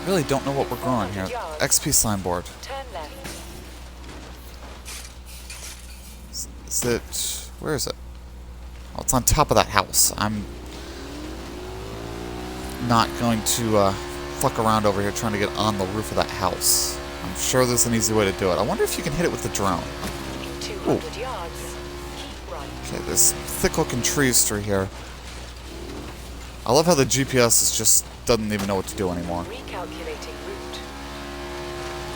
I really don't know what we're growing here. XP signboard. Turn left. Is it... Where is it? Oh, it's on top of that house. I'm not going to fuck around over here trying to get on the roof of that house. I'm sure there's an easy way to do it. I wonder if you can hit it with the drone. In 200 yards. Keep right. Okay, there's thick-looking trees through here. I love how the GPS is just doesn't even know what to do anymore. Recalculating route.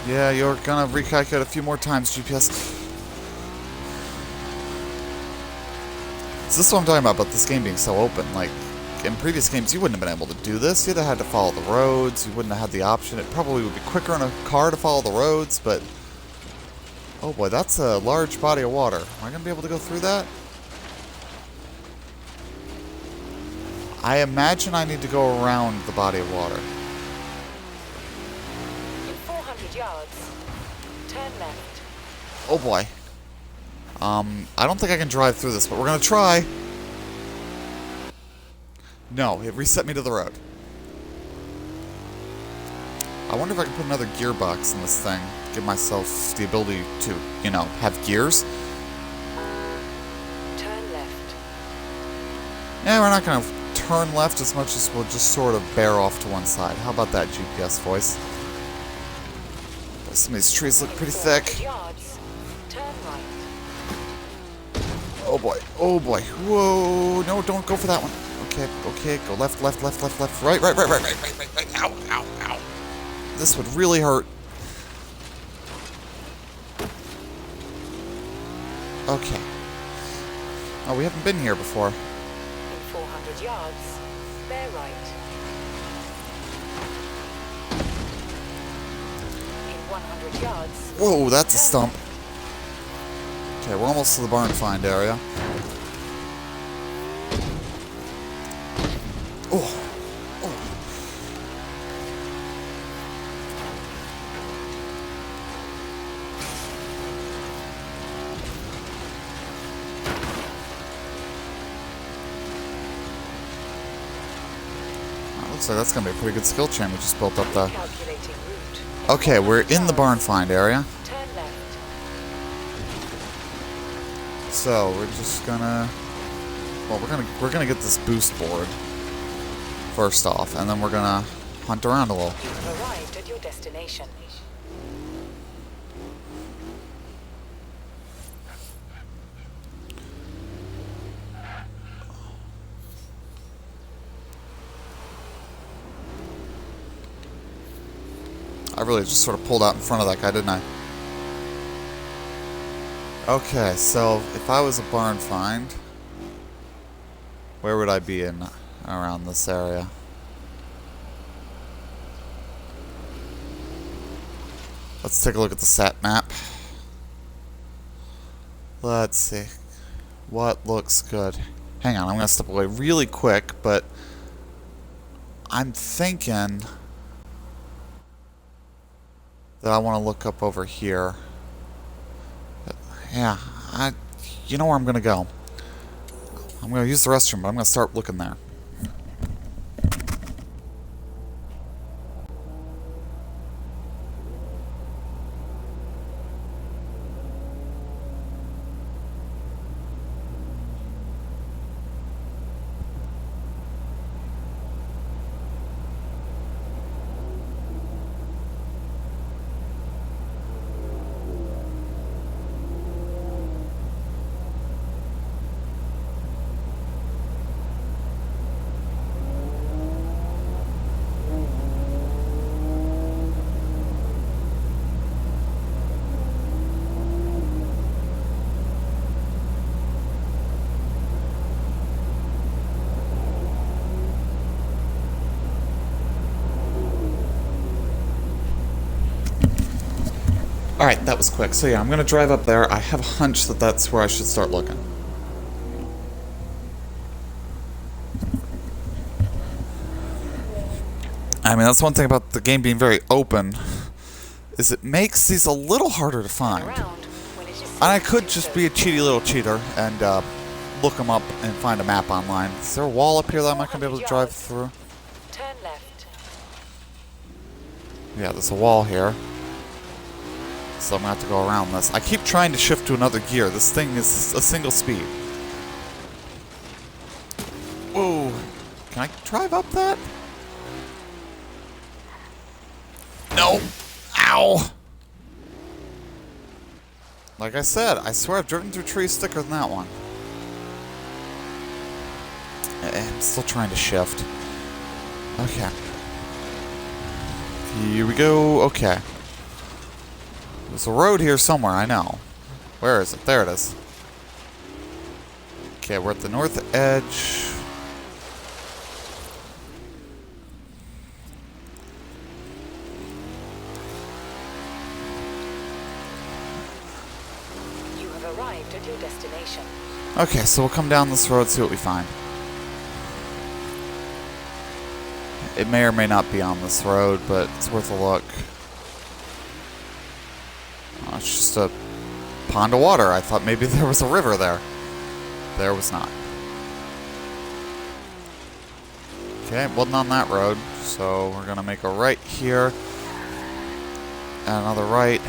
Yeah, you're gonna recalculate a few more times, GPS. So this is what I'm talking about this game being so open. Like, in previous games, you wouldn't have been able to do this. You'd have had to follow the roads. You wouldn't have had the option. It probably would be quicker in a car to follow the roads, but... Oh boy, that's a large body of water. Am I going to be able to go through that? I imagine I need to go around the body of water. In 400 yards. Turn left. Oh boy. I don't think I can drive through this, but we're going to try. No, it reset me to the road. I wonder if I can put another gearbox in this thing. Give myself the ability to, you know, have gears. Turn left. Yeah, we're not going to turn left as much as we'll just sort of bear off to one side. How about that, GPS voice? Some of these trees look pretty thick. Yards. Turn right. Oh boy, oh boy. Whoa, no, don't go for that one. Okay, okay, go left, left, left, left, left, right, right, right, right, right, right, right, right. Ow, ow, ow. This would really hurt. Okay. Oh, we haven't been here before. In 400 yards. Bear right. In 100 yards. Whoa, that's a stump. Okay, we're almost to the barn find area. Oh. Oh. Looks like that's going to be a pretty good skill chain we just built up there. Calculating route. Okay, we're in the barn find area. Turn left. So we're just gonna, well, we're gonna get this boost board first off, and then we're gonna hunt around a little. You have arrived at your destination. I really just sort of pulled out in front of that guy, didn't I? Okay, so if I was a barn find, where would I be in around this area? Let's take a look at the sat map. Let's see. What looks good? Hang on, I'm going to step away really quick, but I'm thinking that I want to look up over here. Yeah, you know where I'm going to go. I'm going to use the restroom, but I'm going to start looking there. Alright, that was quick. So yeah, I'm going to drive up there. I have a hunch that that's where I should start looking. I mean, that's one thing about the game being very open, is it makes these a little harder to find. And I could just be a cheaty little cheater and look them up and find a map online. Is there a wall up here that I'm not going to be able to drive through? Turn left. Yeah, there's a wall here. So I'm going to have to go around this. I keep trying to shift to another gear. This thing is a single speed. Whoa. Can I drive up that? No. Ow. Like I said, I swear I've driven through trees thicker than that one. I'm still trying to shift. Okay. Here we go. Okay. There's a road here somewhere, I know. Where is it? There it is. Okay, we're at the north edge. You have arrived at your destination. Okay, so we'll come down this road, see what we find. It may or may not be on this road, but it's worth a look. Oh, it's just a pond of water. I thought maybe there was a river there. There was not. Okay, it wasn't on that road, so we're going to make a right here. And another right.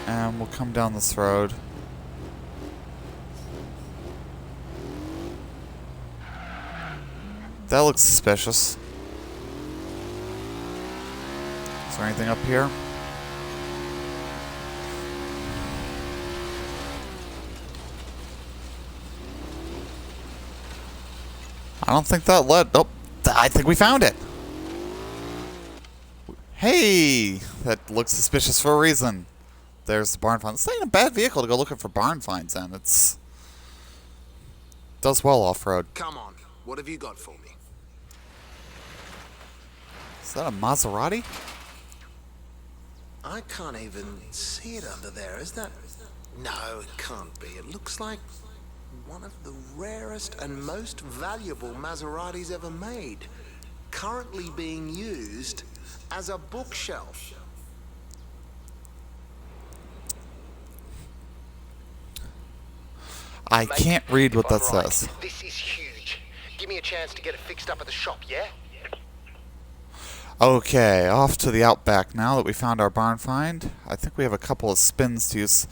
And we'll come down this road. That looks suspicious. Is there anything up here? I don't think that led... Oh, I think we found it! Hey! That looks suspicious for a reason. There's the barn find. This ain't a bad vehicle to go looking for barn finds in. It's... does well off-road. Come on, what have you got for me? Is that a Maserati? I can't even see it under there. Is that... No, it can't be. It looks like one of the rarest and most valuable Maseratis ever made. Currently being used as a bookshelf. I can't read what that says. This is huge. Give me a chance to get it fixed up at the shop, yeah? Okay, off to the outback now that we found our barn find. I think we have a couple of spins to use.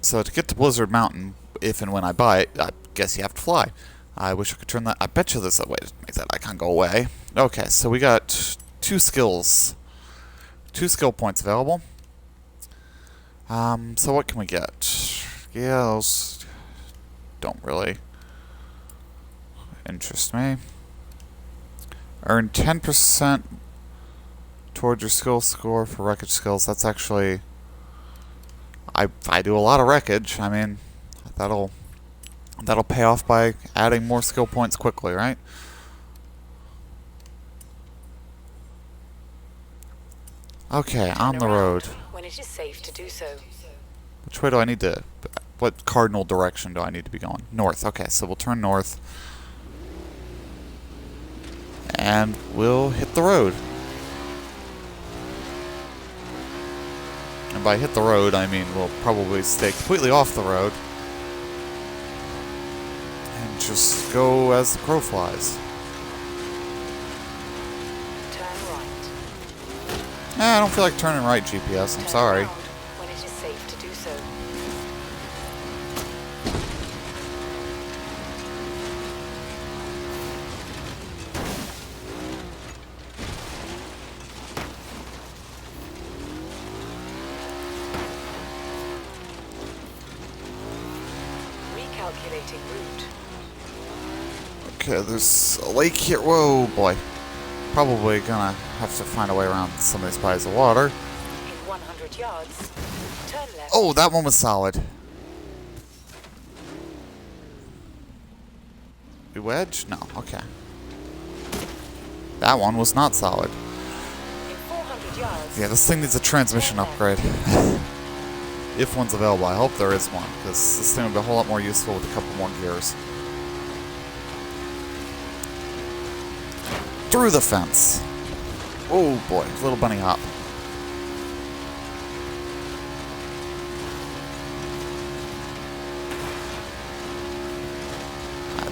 So to get to Blizzard Mountain, if and when I buy it, I guess you have to fly. I wish I could turn that... I bet you there's a way to make that icon go away. Okay, so we got 2 skills. 2 skill points available. So what can we get? Yeah, those don't really interest me. Earn 10% towards your skill score for wreckage skills. That's actually... I do a lot of wreckage. I mean, that'll pay off by adding more skill points quickly, right? Okay, Turn on the around road. when it is safe to do so. Which way do I need to... What cardinal direction do I need to be going? North. Okay, so we'll turn north. And we'll hit the road. And by hit the road, I mean we'll probably stay completely off the road. And just go as the crow flies. Turn right. I don't feel like turning right, GPS. I'm Turn sorry. around when it is safe to do so. Recalculating route. Okay, there's a lake here. Whoa, boy. Probably gonna have to find a way around some of these bodies of water. In 100 yards, turn left. Oh, that one was solid. We wedge? No, okay. That one was not solid. In 400 yards. Yeah, this thing needs a transmission upgrade. If one's available. I hope there is one, because this thing would be a whole lot more useful with a couple more gears. Through the fence. Oh boy, little bunny hop.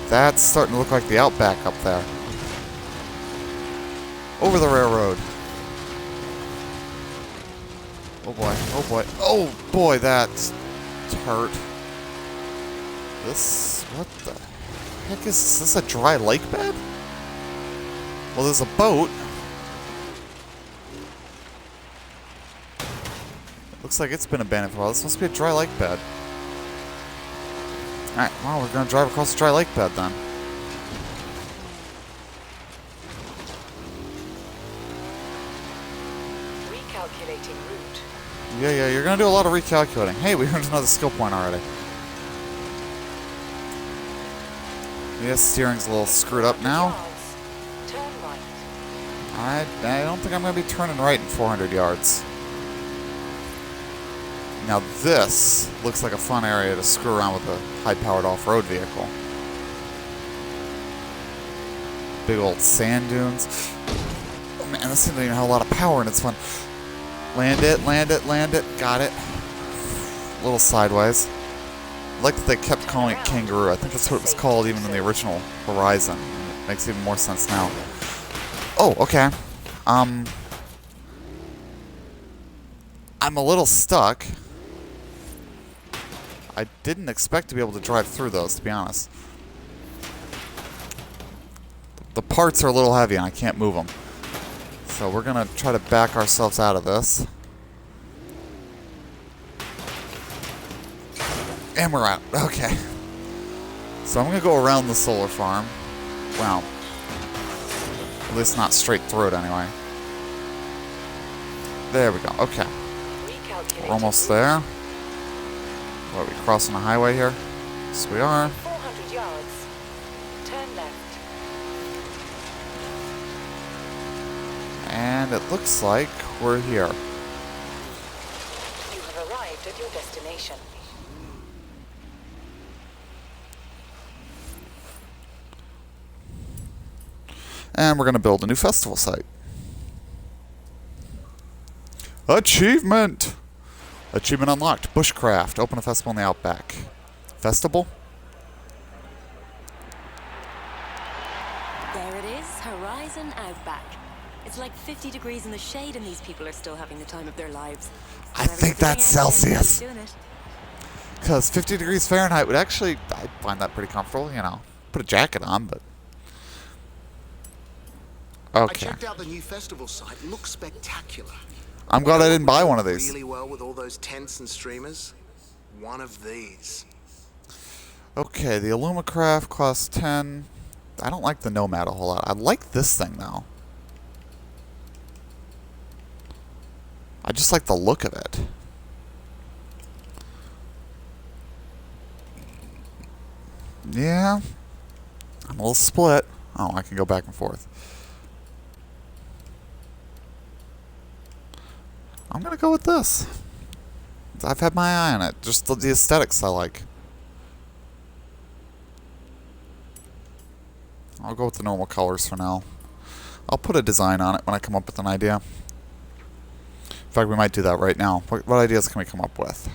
That's starting to look like the Outback up there. Over the railroad. Oh boy, oh boy, oh boy, that's hurt. This, what the heck is this? Is this a dry lake bed? Well, there's a boat. Looks like it's been abandoned for a while. This must be a dry lake bed. Alright, well, we're gonna drive across the dry lake bed then. Recalculating route. Yeah, you're gonna do a lot of recalculating. Hey, we earned another skill point already. Yeah, steering's a little screwed up now. Yards, turn right. I don't think I'm gonna be turning right in 400 yards. Now this looks like a fun area to screw around with a high-powered off-road vehicle. Big old sand dunes. Oh man, this thing doesn't even have a lot of power and it's fun. Land it, land it, land it. Got it. A little sideways. I like that they kept calling it Kangaroo. I think that's what it was called even in the original Horizon. It makes even more sense now. Oh, okay. I'm a little stuck. I didn't expect to be able to drive through those, to be honest. The parts are a little heavy and I can't move them. So we're going to try to back ourselves out of this. And we're out. Okay. So I'm going to go around the solar farm. Wow. At least not straight through it anyway. There we go. Okay. We're almost there. What, are we crossing the highway here? Yes, we are. 400 yards, turn left. And it looks like we're here. You have arrived at your destination. And we're going to build a new festival site. Achievement! Achievement unlocked. Bushcraft. Open a festival in the Outback. Festival? There it is, Horizon Outback. It's like 50 degrees in the shade and these people are still having the time of their lives. I think that's Celsius. Because 50 degrees Fahrenheit would actually, I find that pretty comfortable, you know. Put a jacket on, but... Okay. I checked out the new festival site. It looks spectacular. I'm glad I didn't buy one of these. Really well with all those tents and streamers. One of these. Okay, the Illumicraft costs 10. I don't like the Nomad a whole lot. I like this thing, though. I just like the look of it. Yeah. I'm a little split. Oh, I can go back and forth. I'm gonna go with this. I've had my eye on it. Just the aesthetics I like. I'll go with the normal colors for now. I'll put a design on it when I come up with an idea. In fact, we might do that right now. What ideas can we come up with?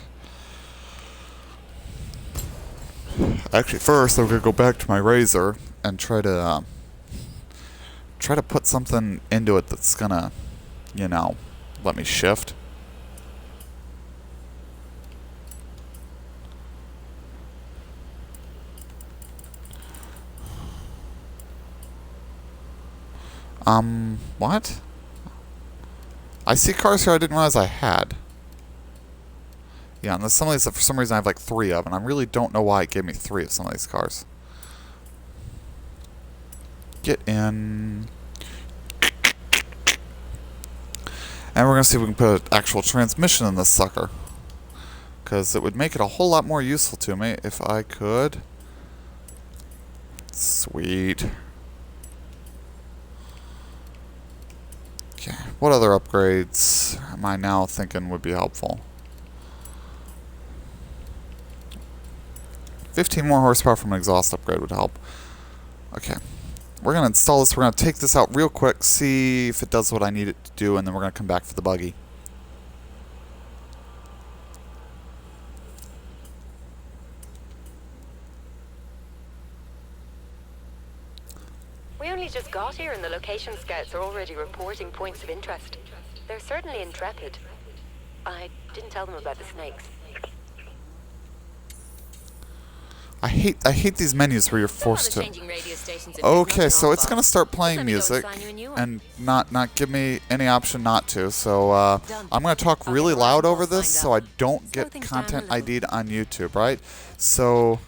Actually, first I'm gonna go back to my razor and try to put something into it that's gonna, you know, let me shift. What? I see cars here I didn't realize I had. Yeah, and there's some of these that for some reason I have like 3 of, and I really don't know why it gave me 3 of some of these cars. Get in. And we're going to see if we can put an actual transmission in this sucker. Because it would make it a whole lot more useful to me if I could. Sweet. Okay, what other upgrades am I now thinking would be helpful? 15 more horsepower from an exhaust upgrade would help. Okay, we're going to install this. We're going to take this out real quick, see if it does what I need it to do, and then we're going to come back for the buggy. We only just got here and the location scouts are already reporting points of interest. They're certainly intrepid. I didn't tell them about the snakes. I hate these menus where you're forced to. Okay, so it's gonna start playing music and not give me any option not to. So I'm gonna talk really loud over this so I don't get content ID'd on YouTube, right? So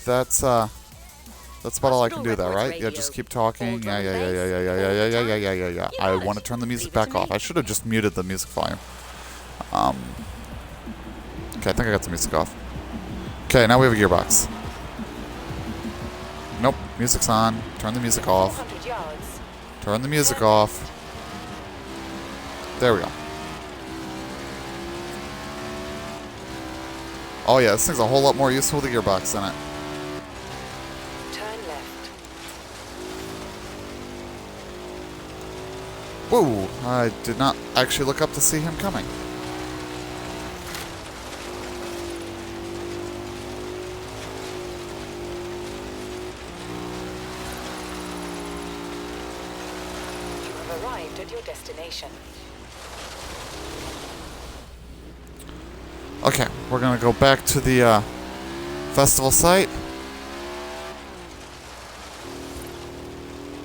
that's about all I can do there, right? Yeah, just keep talking. Yeah. I want to turn the music back off. I should have just muted the music volume. Okay, I think I got the music off. Okay, now we have a gearbox. Nope, music's on. Turn the music off. Turn the music off. There we go. Oh yeah, this thing's a whole lot more useful with a gearbox in it. Turn left. Whoa, I did not actually look up to see him coming. Arrived at your destination. Okay, we're gonna go back to the festival site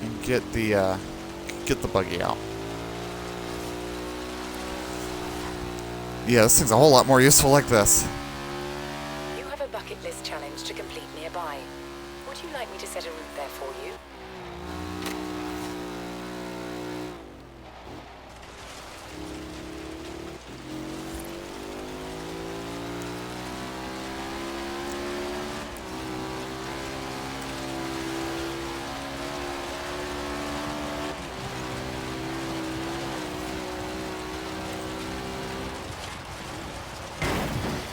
and get the buggy out. Yeah, this thing's a whole lot more useful like this. You have a bucket list challenge to complete nearby. Would you like me to set a route there for you?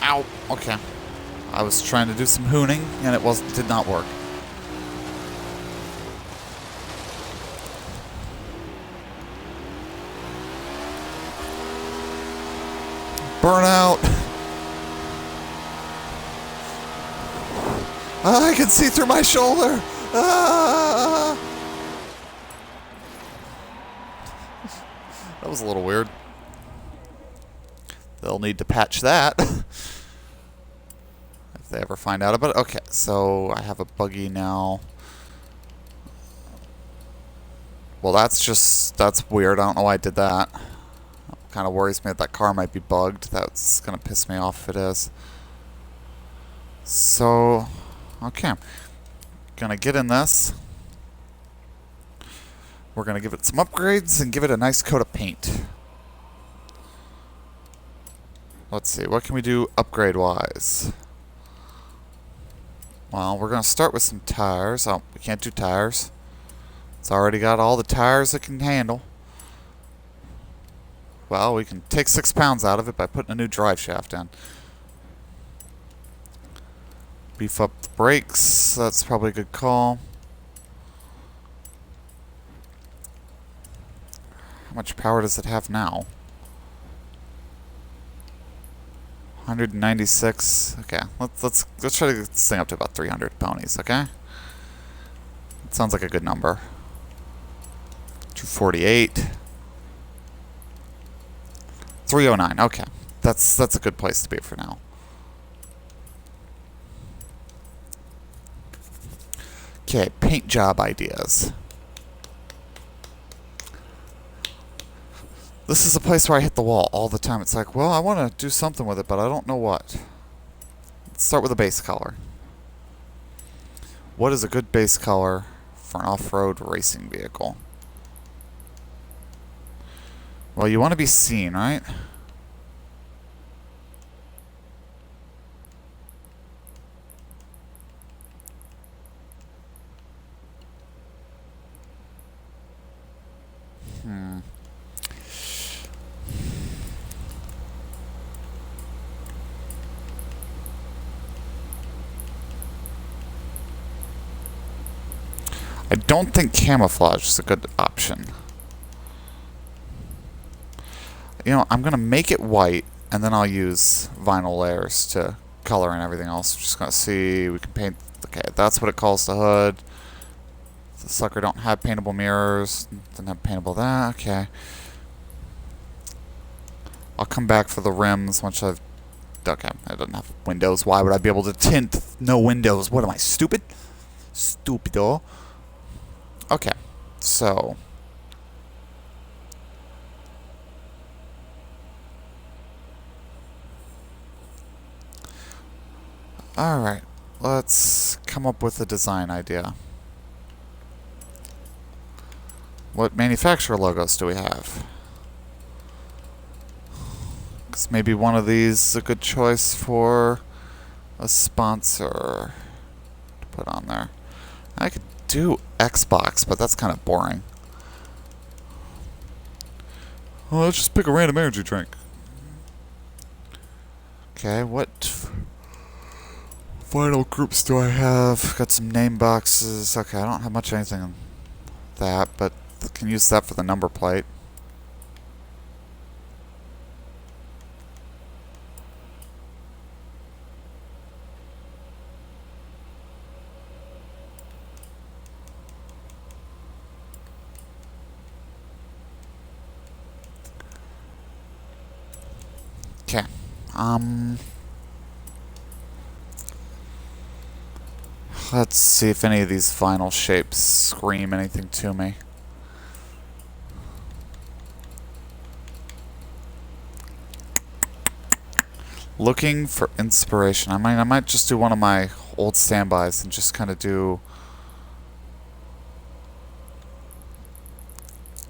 Ow. Okay. I was trying to do some hooning and it did not work. Burnout. I can see through my shoulder. Ah! That was a little weird. They'll need to patch that. If they ever find out about it. Okay, so I have a buggy now. Well, that's weird. I don't know why I did that. Kind of worries me that car might be bugged. That's going to piss me off if it is. So, okay. Gonna get in this. We're going to give it some upgrades and give it a nice coat of paint. Let's see, what can we do upgrade-wise? Well, we're going to start with some tires. Oh, we can't do tires. It's already got all the tires it can handle. Well, we can take 6 pounds out of it by putting a new drive shaft in. Beef up the brakes. That's probably a good call. How much power does it have now? 196. Okay, let's try to get this thing up to about 300 ponies. Okay, that sounds like a good number. 248. 309. Okay, that's a good place to be for now. Okay, paint job ideas. This is a place where I hit the wall all the time. It's like, well, I want to do something with it, but I don't know what. Let's start with a base color. What is a good base color for an off-road racing vehicle? Well, you want to be seen, right? I don't think camouflage is a good option. You know, I'm going to make it white, and then I'll use vinyl layers to color and everything else. We're just going to see. We can paint. Okay, that's what it calls the hood. The sucker don't have paintable mirrors. Doesn't have paintable that. Okay. I'll come back for the rims once I've... Okay, it doesn't have windows. Why would I be able to tint no windows? What am I, stupid? Stupido. Okay, so... Alright, let's come up with a design idea. What manufacturer logos do we have? Because maybe one of these is a good choice for a sponsor to put on there. I could do Xbox, but that's kind of boring. Well, let's just pick a random energy drink. Okay, what final groups do I have? Got some name boxes. Okay, I don't have much of anything on that, but I can use that for the number plate. Okay. Let's see if any of these vinyl shapes scream anything to me. Looking for inspiration. I might just do one of my old standbys and just kind of do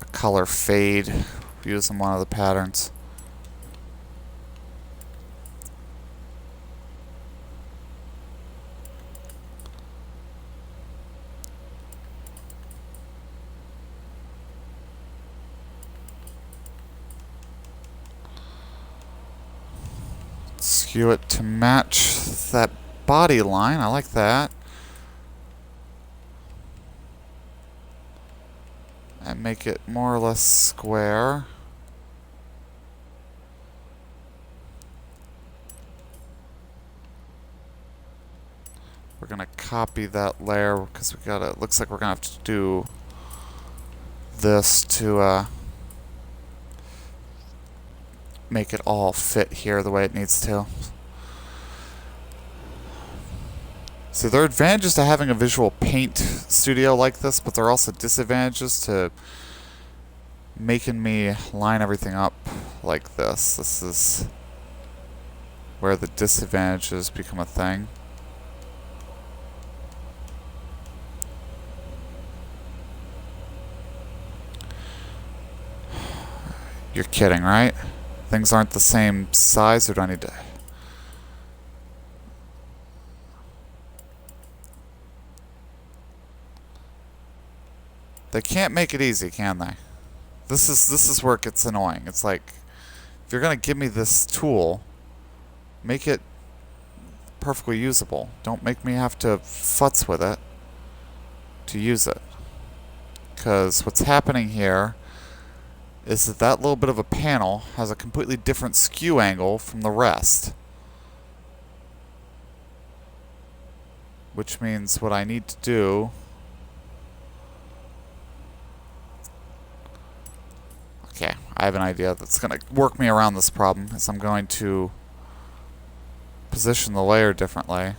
a color fade using one of the patterns. Skew it to match that body line. I like that. And make it more or less square. We're gonna copy that layer because we gotta. Looks like we're gonna have to do this to make it all fit here the way it needs to. So there are advantages to having a visual paint studio like this, but there are also disadvantages to making me line everything up like this. This is where the disadvantages become a thing. You're kidding, right? Things aren't the same size, or do I need to... They can't make it easy, can they? This is where it gets annoying. It's like if you're going to give me this tool, make it perfectly usable. Don't make me have to futz with it to use it. Because what's happening here is that that little bit of a panel has a completely different skew angle from the rest. Which means what I need to do... Okay, I have an idea that's going to work me around this problem, is I'm going to position the layer differently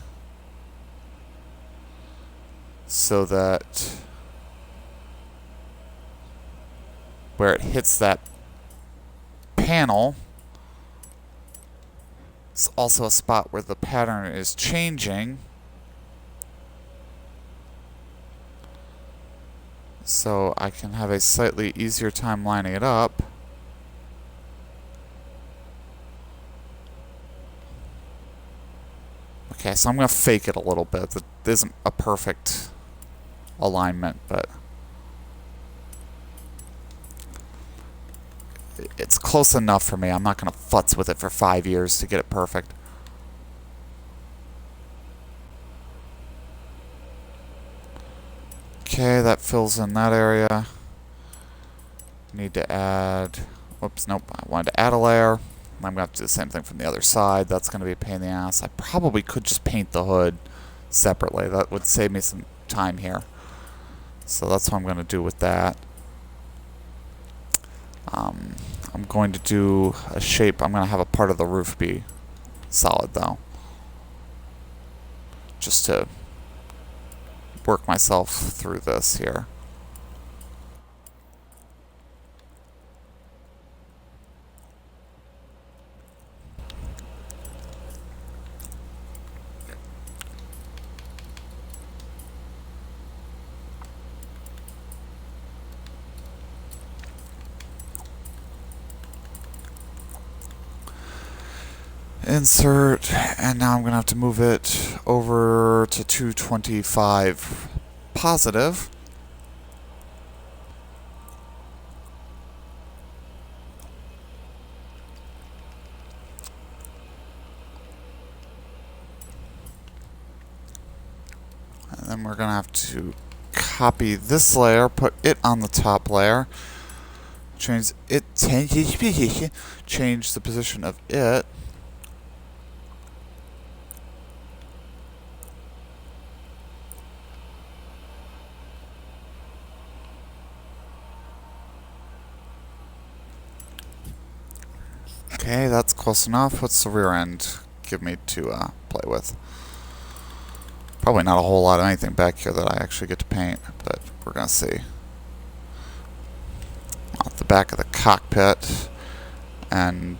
so that where it hits that panel, it's also a spot where the pattern is changing. So I can have a slightly easier time lining it up. Okay, so I'm going to fake it a little bit. It isn't a perfect alignment, but it's close enough for me. I'm not going to futz with it for 5 years to get it perfect. Okay, that fills in that area. Need to add... Whoops, nope. I wanted to add a layer. I'm going to have to do the same thing from the other side. That's going to be a pain in the ass. I probably could just paint the hood separately. That would save me some time here. So that's what I'm going to do with that. I'm going to do a shape. I'm going to have a part of the roof be solid, though. Just to work myself through this here. Insert, and now I'm going to have to move it over to 225 positive. And then we're going to have to copy this layer, put it on the top layer, change it, change the position of it. Okay, that's close enough. What's the rear end give me to play with? Probably not a whole lot of anything back here that I actually get to paint, but we're going to see. Off the back of the cockpit and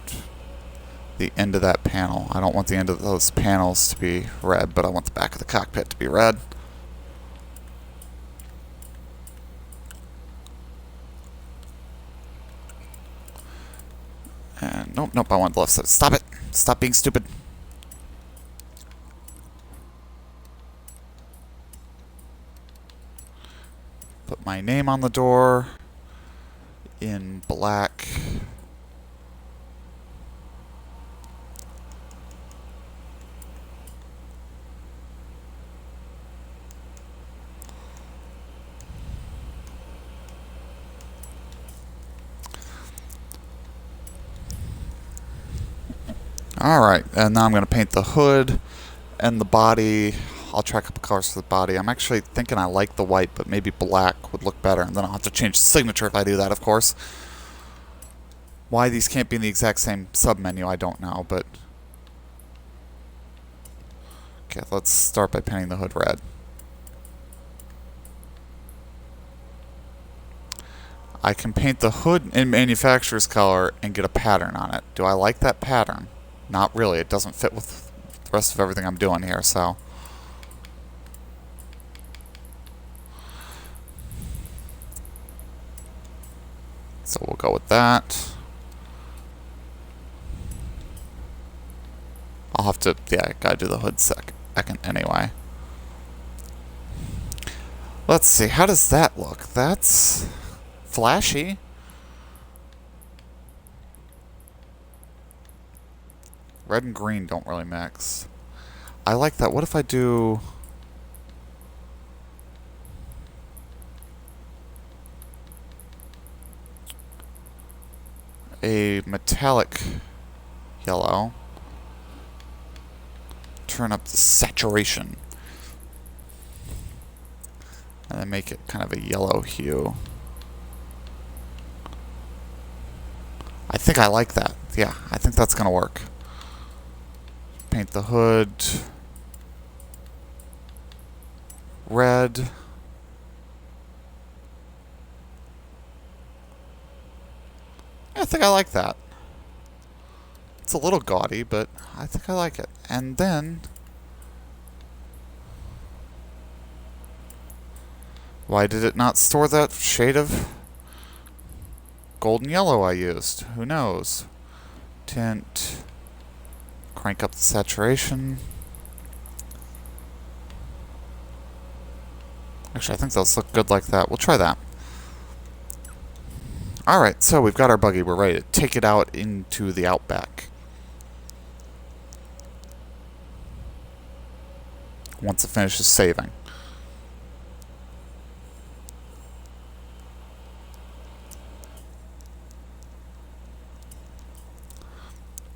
the end of that panel. I don't want the end of those panels to be red, but I want the back of the cockpit to be red. And nope, nope, I want the left side. Stop it! Stop being stupid. Put my name on the door in black. Alright, and now I'm going to paint the hood and the body. I'll try a couple colors for the body. I'm actually thinking I like the white, but maybe black would look better. And then I'll have to change the signature if I do that, of course. Why these can't be in the exact same sub-menu, I don't know, but... Okay, let's start by painting the hood red. I can paint the hood in manufacturer's color and get a pattern on it. Do I like that pattern? Not really. It doesn't fit with the rest of everything I'm doing here, so... So we'll go with that. I'll have to... Yeah, I gotta do the hood second anyway. Let's see. How does that look? That's... flashy. Red and green don't really mix. I like that. What if I do... a metallic yellow. Turn up the saturation. And then make it kind of a yellow hue. I think I like that. Yeah, I think that's gonna work. Paint the hood red. I think I like that. It's a little gaudy, but I think I like it. And then... why did it not store that shade of golden yellow I used? Who knows? Tint. Crank up the saturation. Actually, I think those look good like that. We'll try that. Alright, so we've got our buggy. We're ready to take it out into the outback. Once it finishes saving.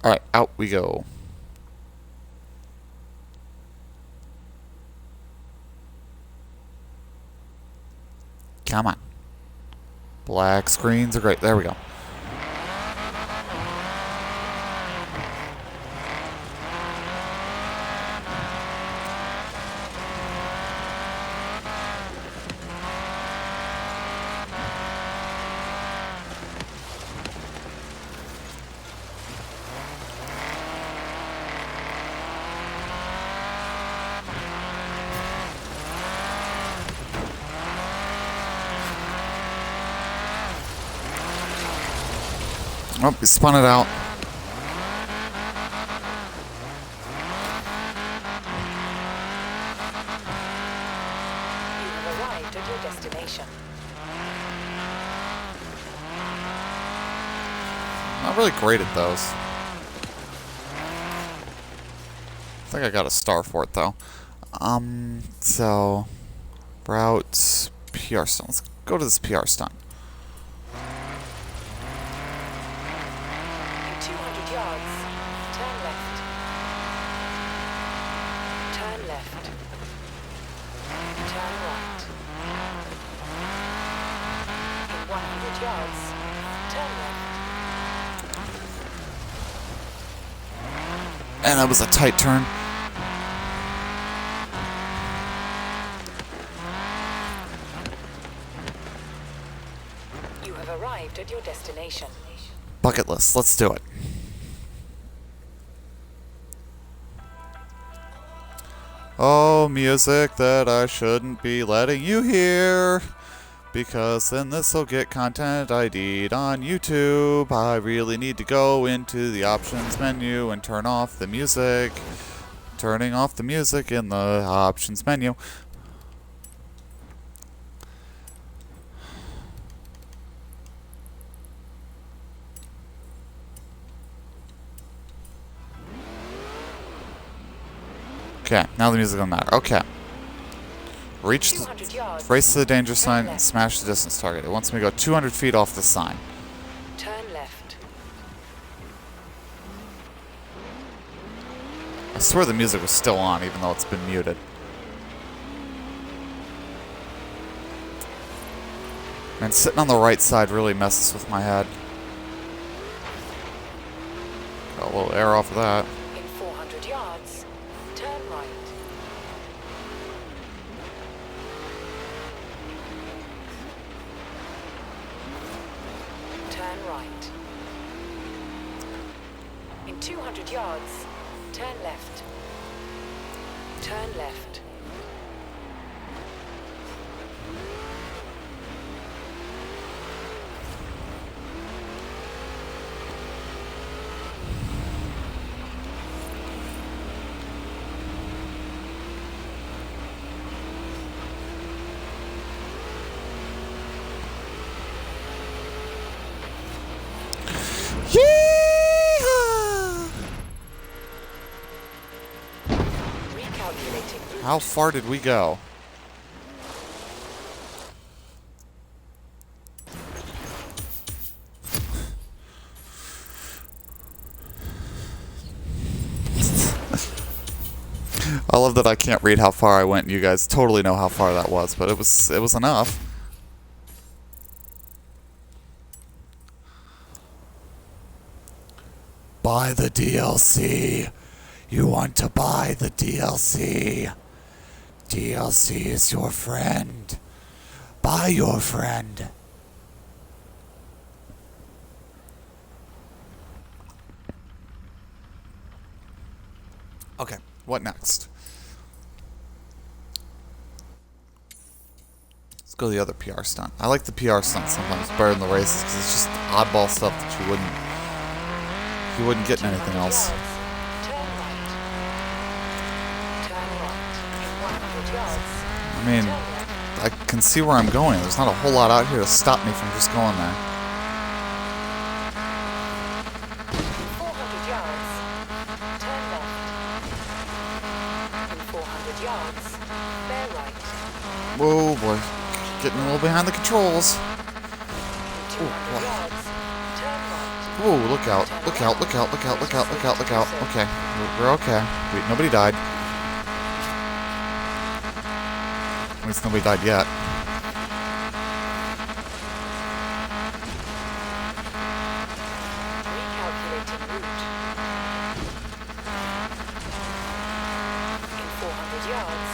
Alright, out we go. Come on. Black screens are great. There we go. Oh, we spun it out. You have arrived at your destination. Not really great at those. I think I got a star for it, though. So... route... PR stunt. Let's go to this PR stunt. In 200 yards, turn left. Turn left. Turn right. In 100 yards, turn left. And that was a tight turn. You have arrived at your destination. Bucket list. Let's do it. Oh, music that I shouldn't be letting you hear. Because then this'll get content ID'd on YouTube. I really need to go into the options menu and turn off the music. Turning off the music in the options menu. Okay, now the music doesn't matter. Okay. Reach the, 200 yards. race to the danger sign and smash the distance target. It wants me to go 200 feet off the sign. Turn left. I swear the music was still on, even though it's been muted. Man, sitting on the right side really messes with my head. Got a little air off of that. In 400 yards, turn right. Turn right. In 200 yards, turn left. Turn left. Yeehaw! How far did we go? I love that I can't read how far I went. You guys totally know how far that was, but it was enough. Buy the DLC. You want to buy the DLC. DLC is your friend. Buy your friend. Okay, what next? Let's go to the other PR stunt. I like the PR stunt sometimes better than the races because it's just oddball stuff that you wouldn't get in anything else. Turn right. Turn right. In 100 yards. I mean, I can see where I'm going. There's not a whole lot out here to stop me from just going there. 400 yards. Turn left. In 400 yards. Bear right. Whoa, boy. Getting a little behind the controls. In 200 yards. Turn right. Whoa, look out. Look out, look out, look out, look out, look out, look out. Okay, we're okay. Wait, nobody died. At least nobody died yet. Recalculating route. In 400 yards.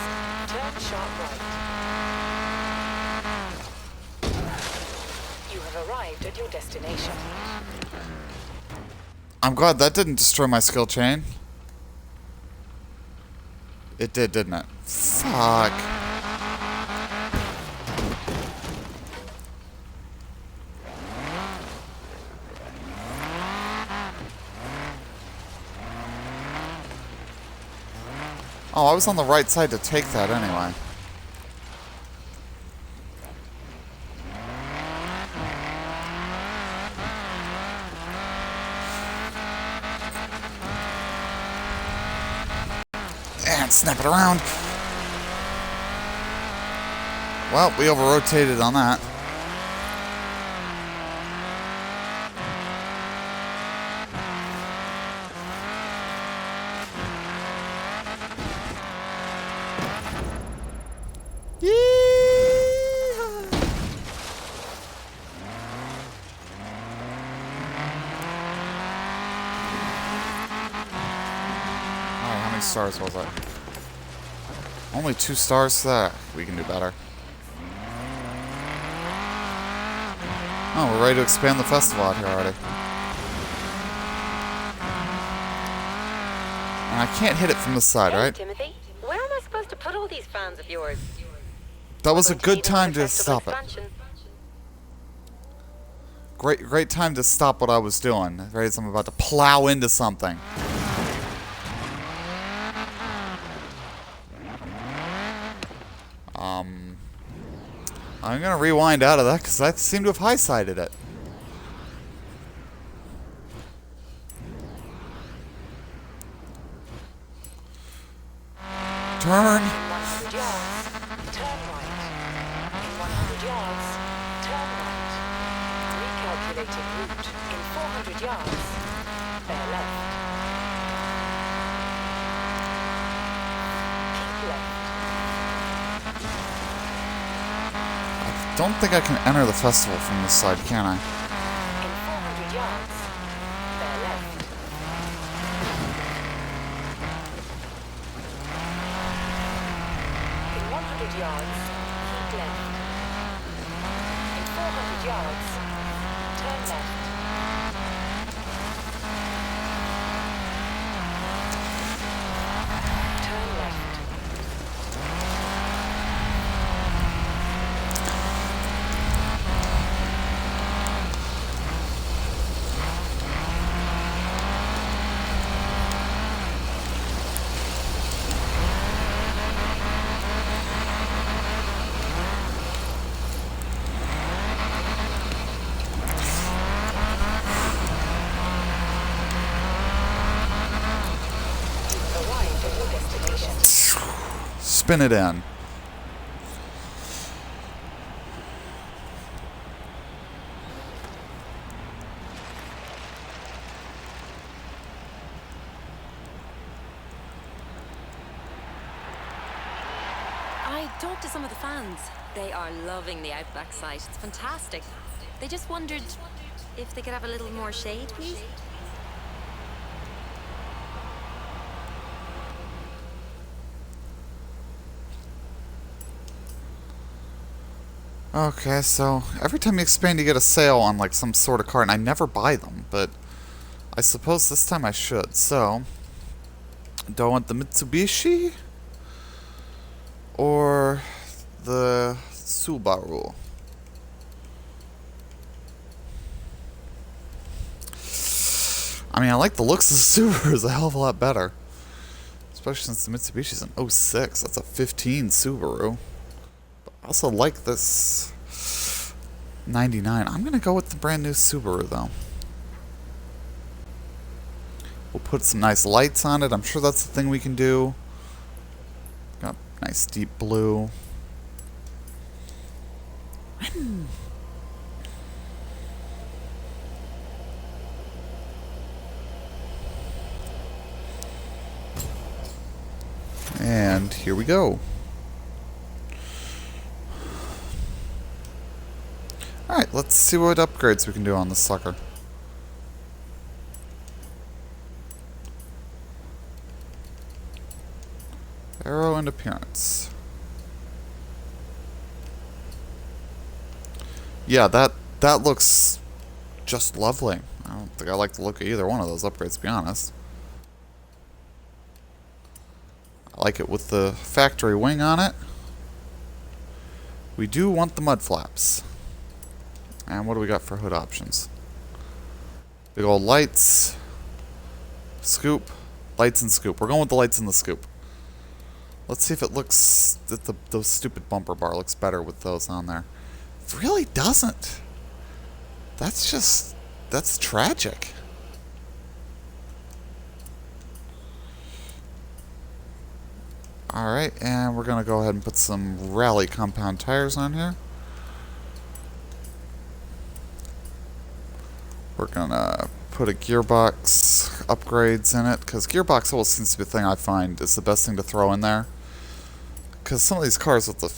Turn sharp right. You have arrived at your destination. I'm glad that didn't destroy my skill chain. It did, didn't it? Fuck. Oh, I was on the right side to take that anyway. And snap it around. Well, we over-rotated on that. Alright, how many stars was that? Only 2 stars? We can do better. Oh, we're ready to expand the festival out here already. And I can't hit it from this side, Hey, right? Timothy, where am I supposed to put all these fans of yours? That was a Going good even time with to festival stop it. expansion. Great time to stop what I was doing. Right as I'm about to plow into something. I'm gonna rewind out of that because I seem to have high-sided it. Turn. In 100 yards. Turn right. In 100 yards. Turn right. Recalculating route. In 400 yards. Bear left. Keep left. I don't think I can enter the festival from this side, can I? In 400 yards. Bear left. In 100 yards. Keep left. In 400 yards. Turn left. Turn left. spin it in. I talked to some of the fans. They are loving the Outback site. It's fantastic. They just wondered if they could have a little more shade, please. Okay, so every time you expand you get a sale on like some sort of car, and I never buy them, but I suppose this time I should. So, do I want the Mitsubishi or the Subaru? I mean, I like the looks of the Subaru a hell of a lot better. Especially since the Mitsubishi's an '06. That's a 15 Subaru. I also like this 99. I'm going to go with the brand new Subaru, though. We'll put some nice lights on it. I'm sure that's the thing we can do. Got nice deep blue. And here we go. Alright, let's see what upgrades we can do on this sucker. Aero and appearance. Yeah, that looks just lovely. I don't think I like the look of either one of those upgrades, to be honest. I like it with the factory wing on it. We do want the mud flaps. And what do we got for hood options? Big old lights. Scoop. Lights and scoop. We're going with the lights and the scoop. Let's see if it looks... those stupid bumper bar looks better with those on there. It really doesn't. That's just... that's tragic. Alright, and we're going to go ahead and put some Rally compound tires on here. We're going to put a gearbox upgrades in it, because gearbox always seems to be the thing I find is the best thing to throw in there. Because some of these cars with the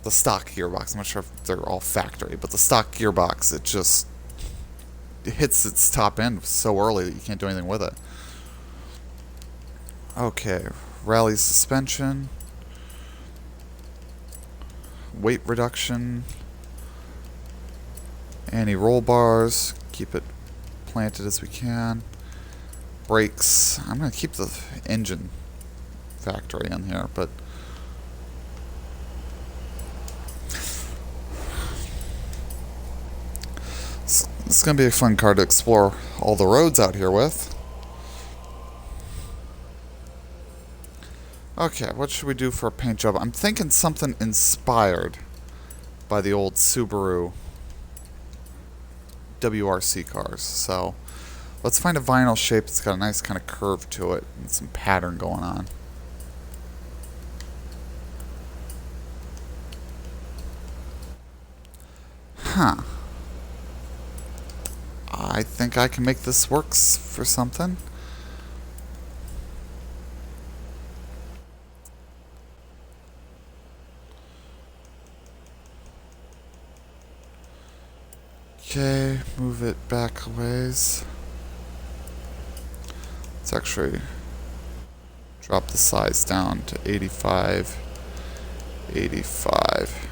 the stock gearbox, I'm not sure if they're all factory, but the stock gearbox, it hits its top end so early that you can't do anything with it. Okay, Rally suspension, weight reduction, anti-roll bars, keep it planted as we can. Brakes, I'm going to keep the engine factory in here, but it's going to be a fun car to explore all the roads out here with. Okay, what should we do for a paint job? I'm thinking something inspired by the old Subaru WRC cars. So let's find a vinyl shape that's got a nice kind of curve to it and some pattern going on. Huh. I think I can make this work for something. Okay, move it back a ways. Let's actually drop the size down to 85. 85.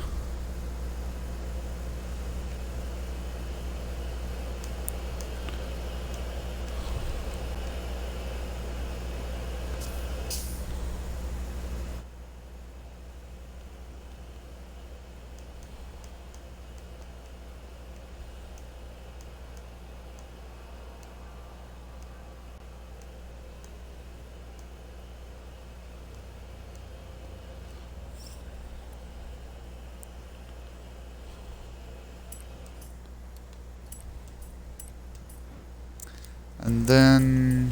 And then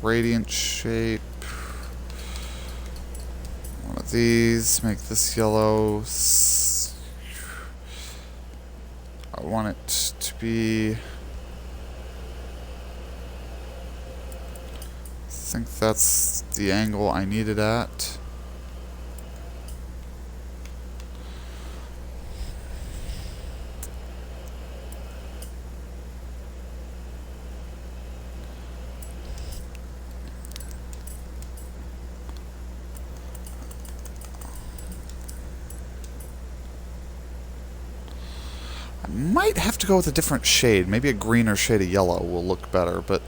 gradient shape. I want it these, make this yellow. I want it to be... I think that's the angle I need it at. I might have to go with a different shade. Maybe a greener shade of yellow will look better, but...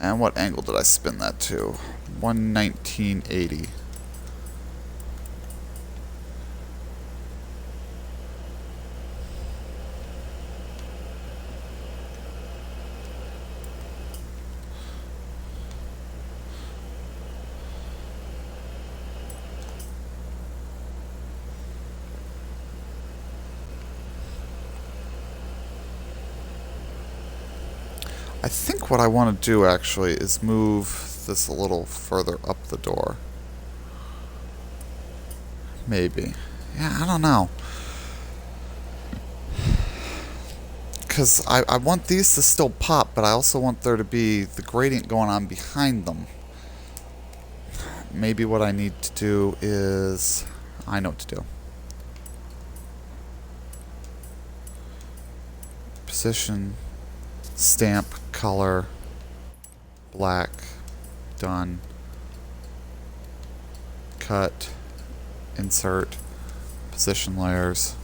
And what angle did I spin that to? 119.80. I think what I want to do actually is move this a little further up the door. Maybe. Yeah, I don't know. Because I want these to still pop, but I also want there to be the gradient going on behind them. Maybe what I need to do is... I know what to do. Position... Stamp, color, black, done, cut, insert, position layers,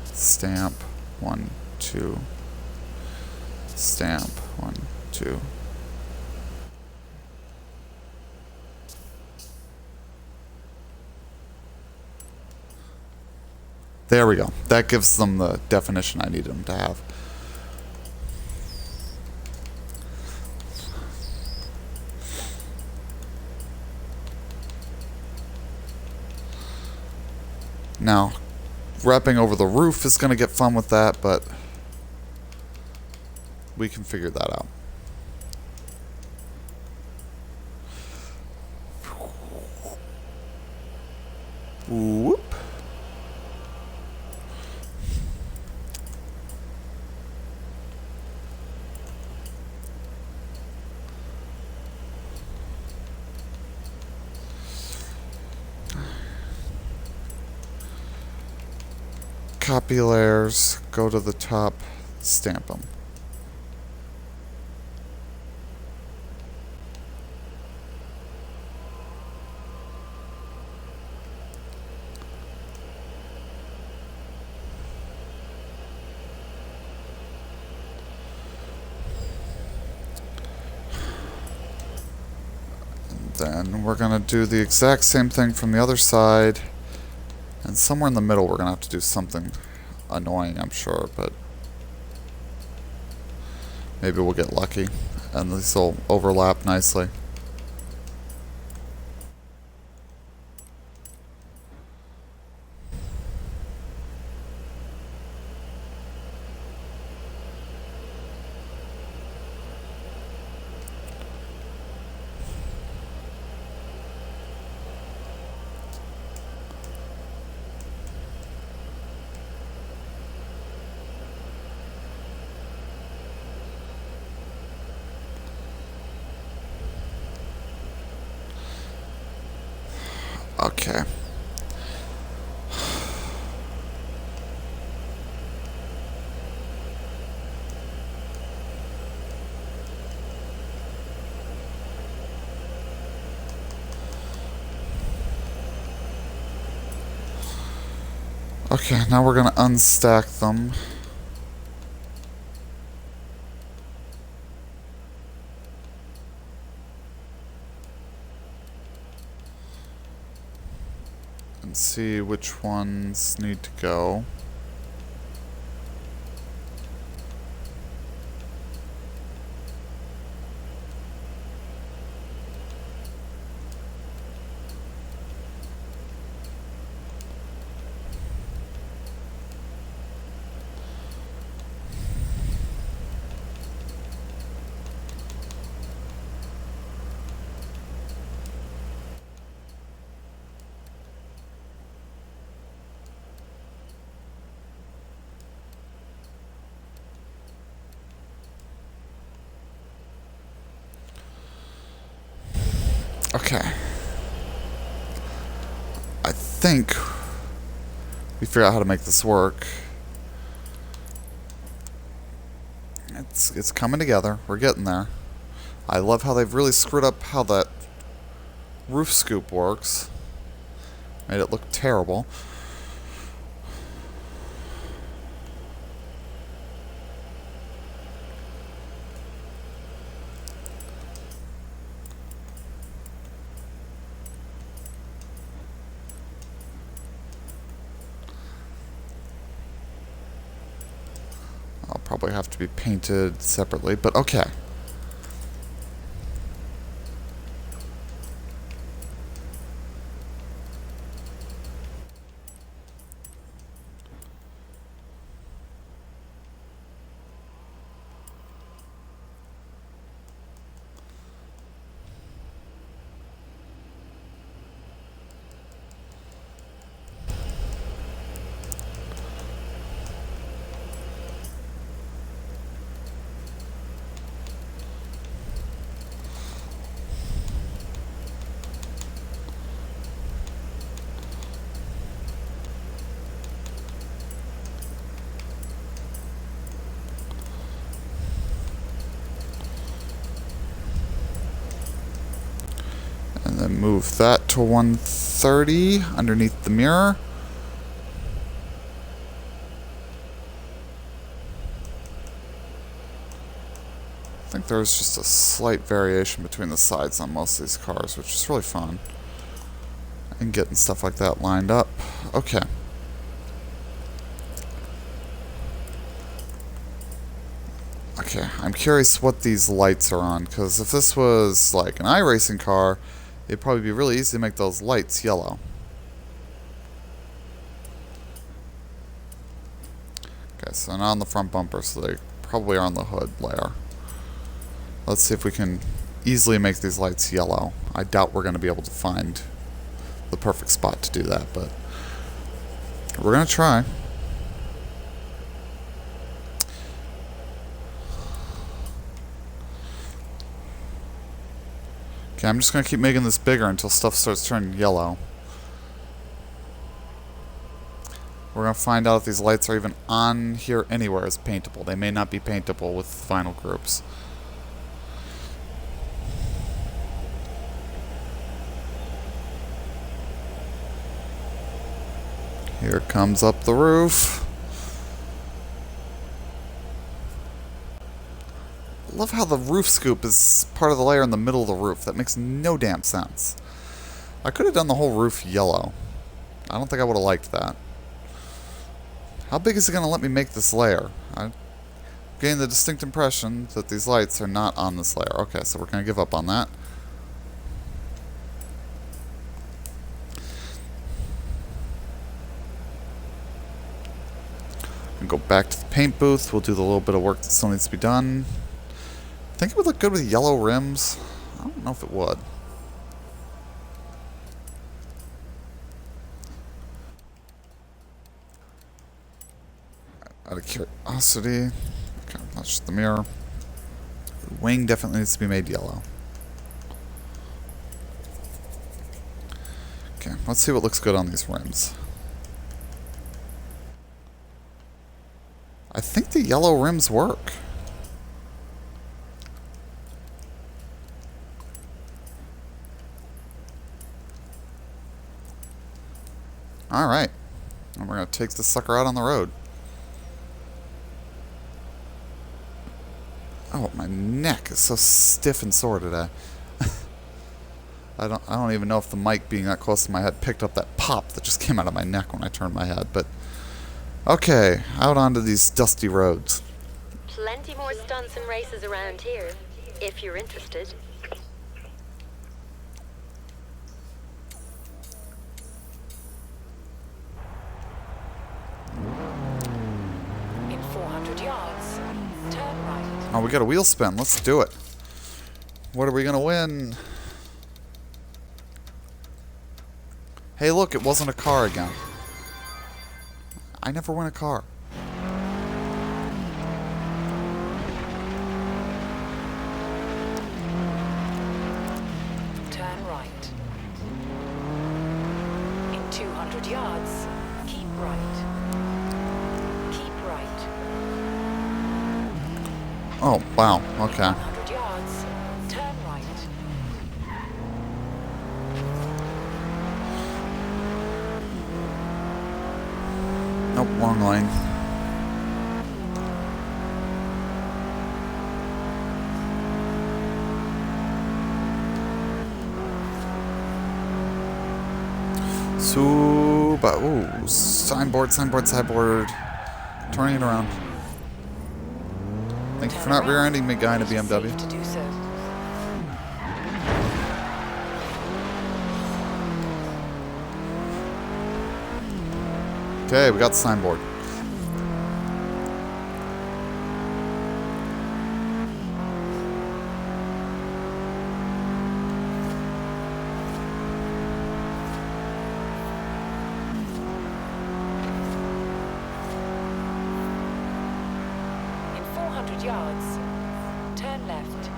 stamp, 1, 2, stamp, 1, 2. There we go. That gives them the definition I needed them to have. Now, wrapping over the roof is going to get fun with that, but we can figure that out. Whoop. Copy layers, go to the top, stamp them. And then we're going to do the exact same thing from the other side. And somewhere in the middle we're going to have to do something annoying, I'm sure, but maybe we'll get lucky and these will overlap nicely. Okay. Okay, now we're gonna unstack them. And see which ones need to go. Okay. I think we figure out how to make this work. It's coming together. We're getting there. I love how they've really screwed up how that roof scoop works. Made it look terrible. I'll probably have to be painted separately, but okay. And then move that to 130 underneath the mirror. I think there's just a slight variation between the sides on most of these cars, which is really fun. And getting stuff like that lined up. Okay. Okay, I'm curious what these lights are on, because if this was like an iRacing car, it'd probably be really easy to make those lights yellow. Okay, so not on the front bumper, so they probably are on the hood layer. Let's see if we can easily make these lights yellow. I doubt we're going to be able to find the perfect spot to do that, but we're going to try. Okay, I'm just going to keep making this bigger until stuff starts turning yellow. We're going to find out if these lights are even on here anywhere as paintable. They may not be paintable with vinyl groups. Here comes up the roof. I love how the roof scoop is part of the layer in the middle of the roof. That makes no damn sense. I could have done the whole roof yellow. I don't think I would have liked that. How big is it going to let me make this layer? I'm getting the distinct impression that these lights are not on this layer. Okay, so we're going to give up on that. And go back to the paint booth. We'll do the little bit of work that still needs to be done. I think it would look good with yellow rims. I don't know if it would. Out of curiosity. Okay, that's just the mirror. The wing definitely needs to be made yellow. Okay, let's see what looks good on these rims. I think the yellow rims work. Alright. And we're going to take this sucker out on the road. Oh, my neck is so stiff and sore today. I don't even know if the mic being that close to my head picked up that pop that just came out of my neck when I turned my head, but okay, out onto these dusty roads. Plenty more stunts and races around here, if you're interested. In 400 yards, turn right. Oh, we got a wheel spin. Let's do it. What are we going to win? Hey, look, it wasn't a car again. I never win a car. Turn right. yards, keep right. Keep right. Oh, wow. Okay. 100 yards, turn right. Nope, wrong lane. So, but ooh, signboard. Turning it around. Thank you for not rear-ending me, guy in a BMW. Safe to do so. Okay, we got the signboard. In 400 yards, turn left.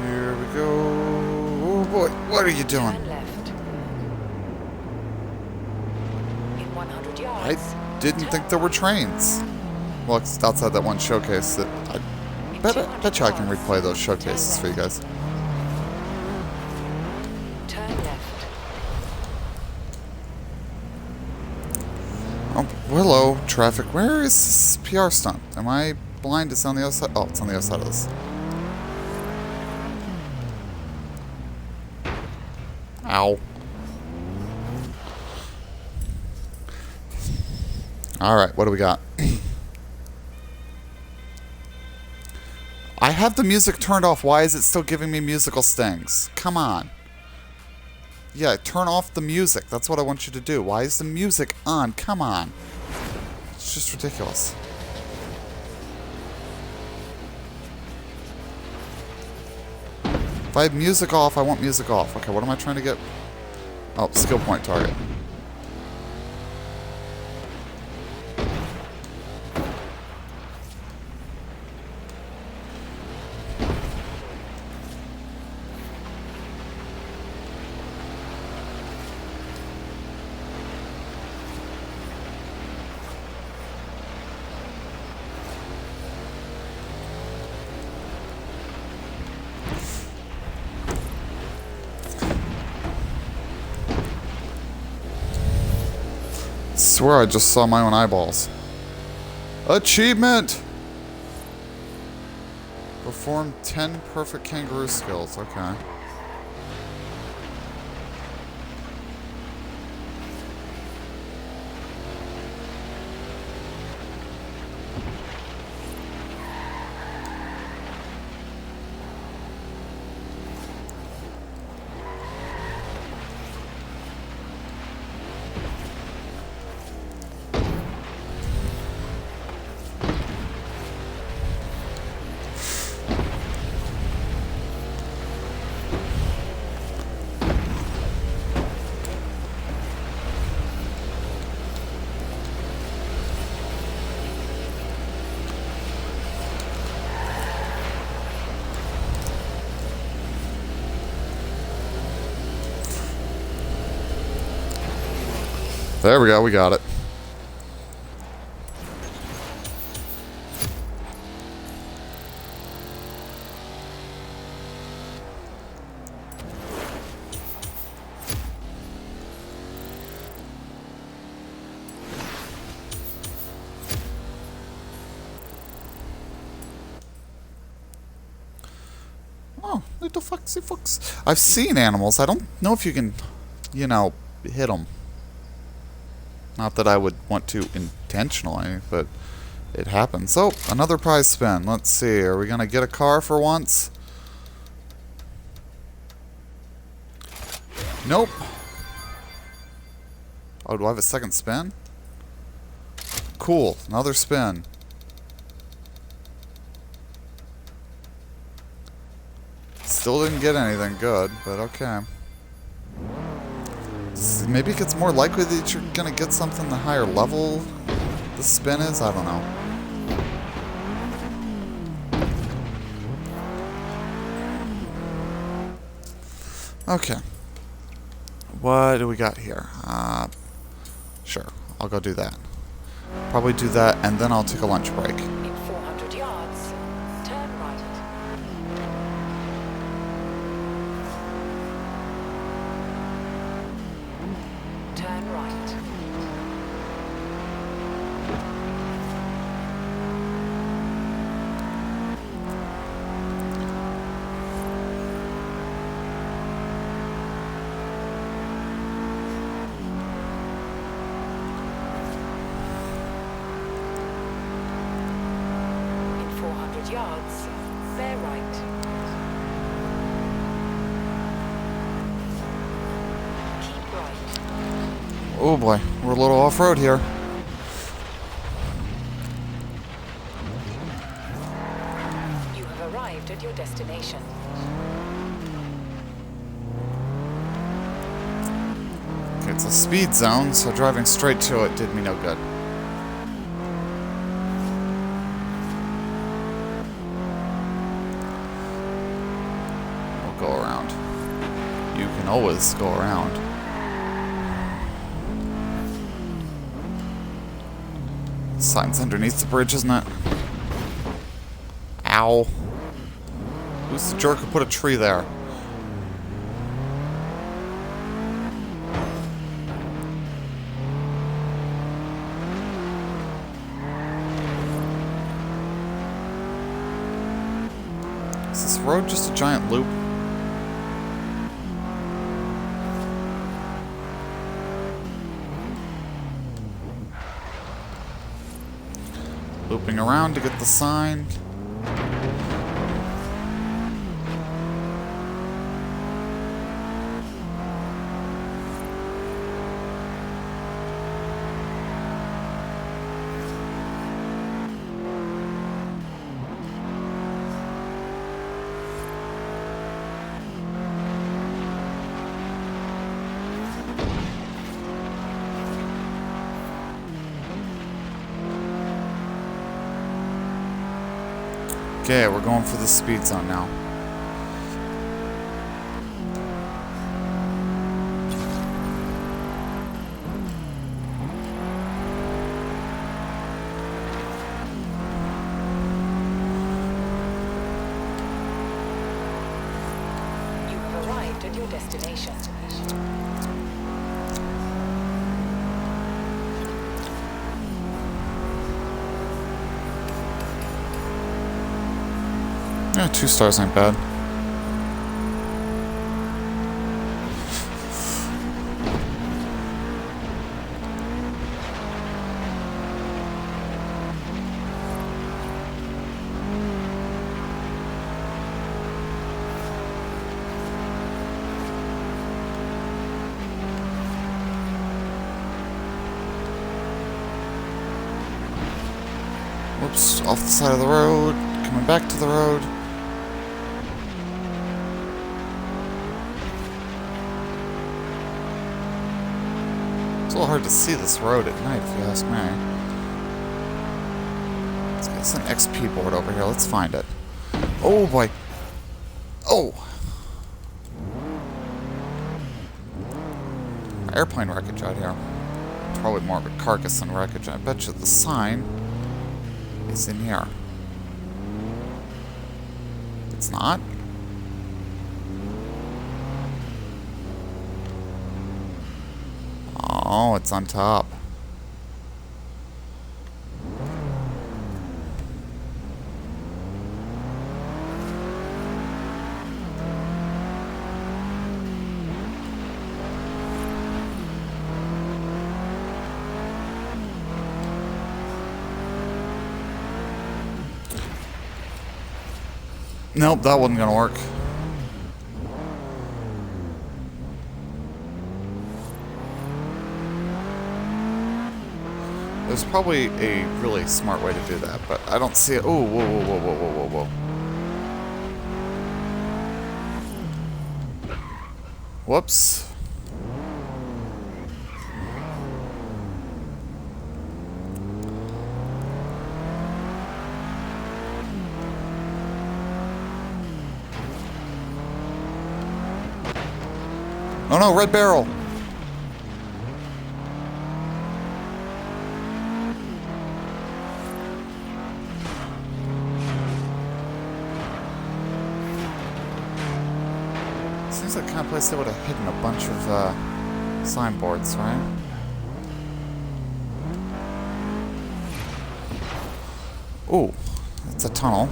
Here we go. Oh boy, what are you doing? Turn left. In 100 yards. I didn't think there were trains. Well, it's outside that one showcase that I bet you I can replay those showcases for you guys. Turn left. Oh, hello, traffic. Where is this PR stunt? Am I blind? It's on the other side. Oh, it's on the other side of this. Ow. Alright, what do we got? I have the music turned off. Why is it still giving me musical stings? Come on. Yeah, turn off the music. That's what I want you to do. Why is the music on? Come on. It's just ridiculous. If I have music off, I want music off. Okay, what am I trying to get? Oh, skill point target. I swear I just saw my own eyeballs. Achievement! Perform 10 perfect kangaroo skills. Okay. There we go, we got it. Oh, little foxy fox. I've seen animals. I don't know if you can, you know, hit them. Not that I would want to intentionally, but it happens. So, another prize spin. Let's see. Are we going to get a car for once? Nope. Oh, do I have a second spin? Cool. Another spin. Still didn't get anything good, but okay. Maybe it gets more likely that you're gonna get something the higher level the spin is? I don't know. Okay. What do we got here? Sure, I'll go do that. Probably do that, and then I'll take a lunch break. In 400 yards, turn right. Turn right. In 400 yards, bear right. Keep right. Oh boy, we're a little off-road here. You have arrived at your destination. Okay, it's a speed zone, so driving straight to it did me no good. We'll go around. You can always go around. Sign's underneath the bridge, isn't it? Ow. Who's the jerk who put a tree there? Is this road just a giant loop? Looping around to get the sign. Okay, we're going for the speed zone now. You have arrived at your destination. Yeah, 2 stars ain't bad. Whoops, off the side of the road, coming back to the road. It's a little hard to see this road at night, if you ask me. It's an XP board over here. Let's find it. Oh boy. Oh. Airplane wreckage out here. Probably more of a carcass than wreckage. I bet you the sign is in here. It's not? Oh, it's on top. Nope, that wasn't gonna work. There's probably a really smart way to do that, but I don't see it. Oh, whoa, whoa, whoa, whoa, whoa, whoa, whoa. Whoops. Oh no, red barrel. Seems like the kind of place they would have hidden a bunch of signboards, right? Ooh, it's a tunnel.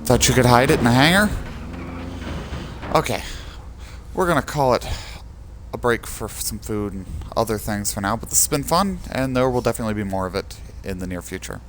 Thought you could hide it in the hangar? Okay. We're gonna call it a break for some food and other things for now, but this has been fun, and there will definitely be more of it in the near future.